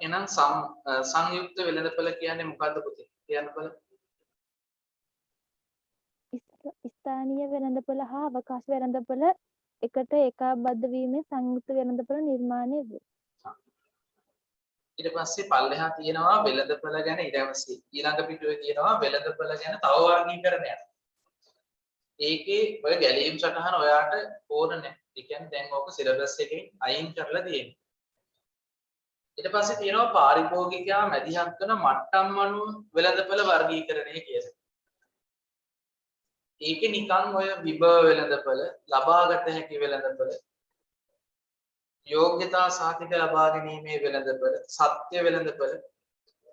එහෙනම් සංයුක්ත වෙළඳපොළ කියන්නේ මොකද්ද පුතේ? කියන්න බලන්න. ස්ථානීය වෙළඳපොළ හා අවකාශ වෙළඳපොළ එකට ඒකාබද්ධ වීමෙන් සංයුක්ත වෙළඳපොළ නිර්මාණය වේ. ඊට පස්සේ පල්ලෙහා තියෙනවා වෙළඳපොළ ගැන ඊට පස්සේ ඊළඟ පිටුවේ තියෙනවා වෙළඳපොළ ගැන තව වර්ගීකරණයක්. ඒකේ ඔය ගැලීම් සටහන ඔයාට ඕන නැහැ. ඒ කියන්නේ දැන් ඕක සිලබස් එකෙන් අයින් කරලා තියෙනවා. ඊට පස්සේ තියෙනවා පාරිභෝගිකයා මැදිහත් වන මට්ටම් අනුව වෙළඳපොළ වර්ගීකරණය කියලා. ඒකේ නිකන් ඔය විභව වෙළඳපොළ, ලබාගත හැකි වෙළඳපොළ, යෝග්‍යතා සාතික ලබා ගැනීමේ වෙළඳපොළ, සත්‍ය වෙළඳපොළ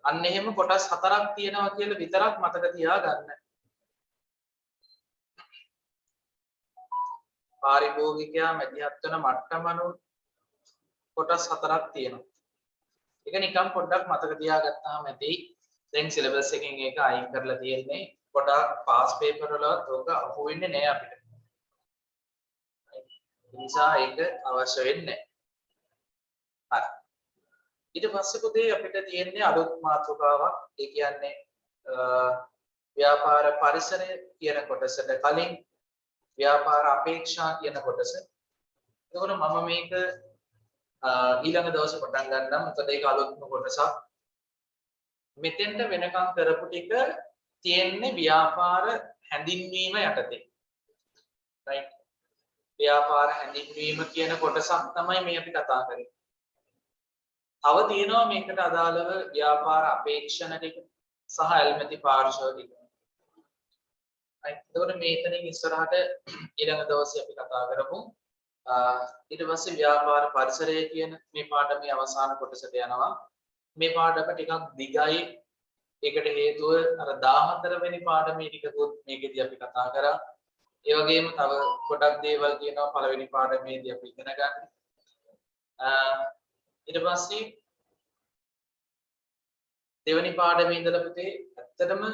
අන්න එහෙම කොටස් 4ක් තියෙනවා කියලා විතරක් මතක තියාගන්න. පාරිභෝගිකයා මැදිහත් වන මට්ටම අනුව කොටස් 4ක් තියෙනවා. ඒක නිකන් පොඩ්ඩක් මතක තියාගත්තාම ඇති. දැන් සිලබස් එකෙන් ඒක අයින් කරලා තියෙන්නේ. පොඩක් පාස් පේපර් වලත් ඕක අහු වෙන්නේ නැහැ අපිට. ඒ නිසා ඒක අවශ්‍ය වෙන්නේ නැහැ. හරි. ඊට පස්සේ පුතේ අපිට තියෙන්නේ අලුත් මාතෘකාවක්. ඒ කියන්නේ ව්‍යාපාර පරිසරය කියන කොටසට කලින් ව්‍යාපාර අපේක්ෂා කියන කොටස. එතකොට මම මේක ඊළඟ දවසේ පටන් ගන්නම්. මොකද ඒක අලුත්ම කොටසක්. මෙතෙන්ට වෙනකම් කරපු ටික තියෙන්නේ ව්‍යාපාර හැඳින්වීම යටතේ. right. ව්‍යාපාර හැඳින්වීම කියන කොටසක් තමයි මේ අපි කතා කරන්නේ. තව තියෙනවා මේකට අදාළව ව්‍යාපාර අපේක්ෂණ ටික සහ ඇල්මැති පාර්ශ්ව ටික. එතකොට මේතනින් ඉස්සරහට ඊළඟ දවසේ අපි කතා කරමු. ඊට පස්සේ ව්‍යාපාර පරිසරය කියන මේ පාඩමේ අවසාන කොටසට යනවා. මේ පාඩම ටිකක් දිගයි. ඒකට හේතුව අර 14 වෙනි පාඩමේ ටිකකුත් මේකෙදී අපි කතා කරා. ඒ වගේම තව ගොඩක් දේවල් කියනවා පළවෙනි පාඩමේදී අපි ඉගෙන ගන්න. ඊට පස්සේ දෙවෙනි පාඩමේ ඉඳලා පුතේ ඇත්තටම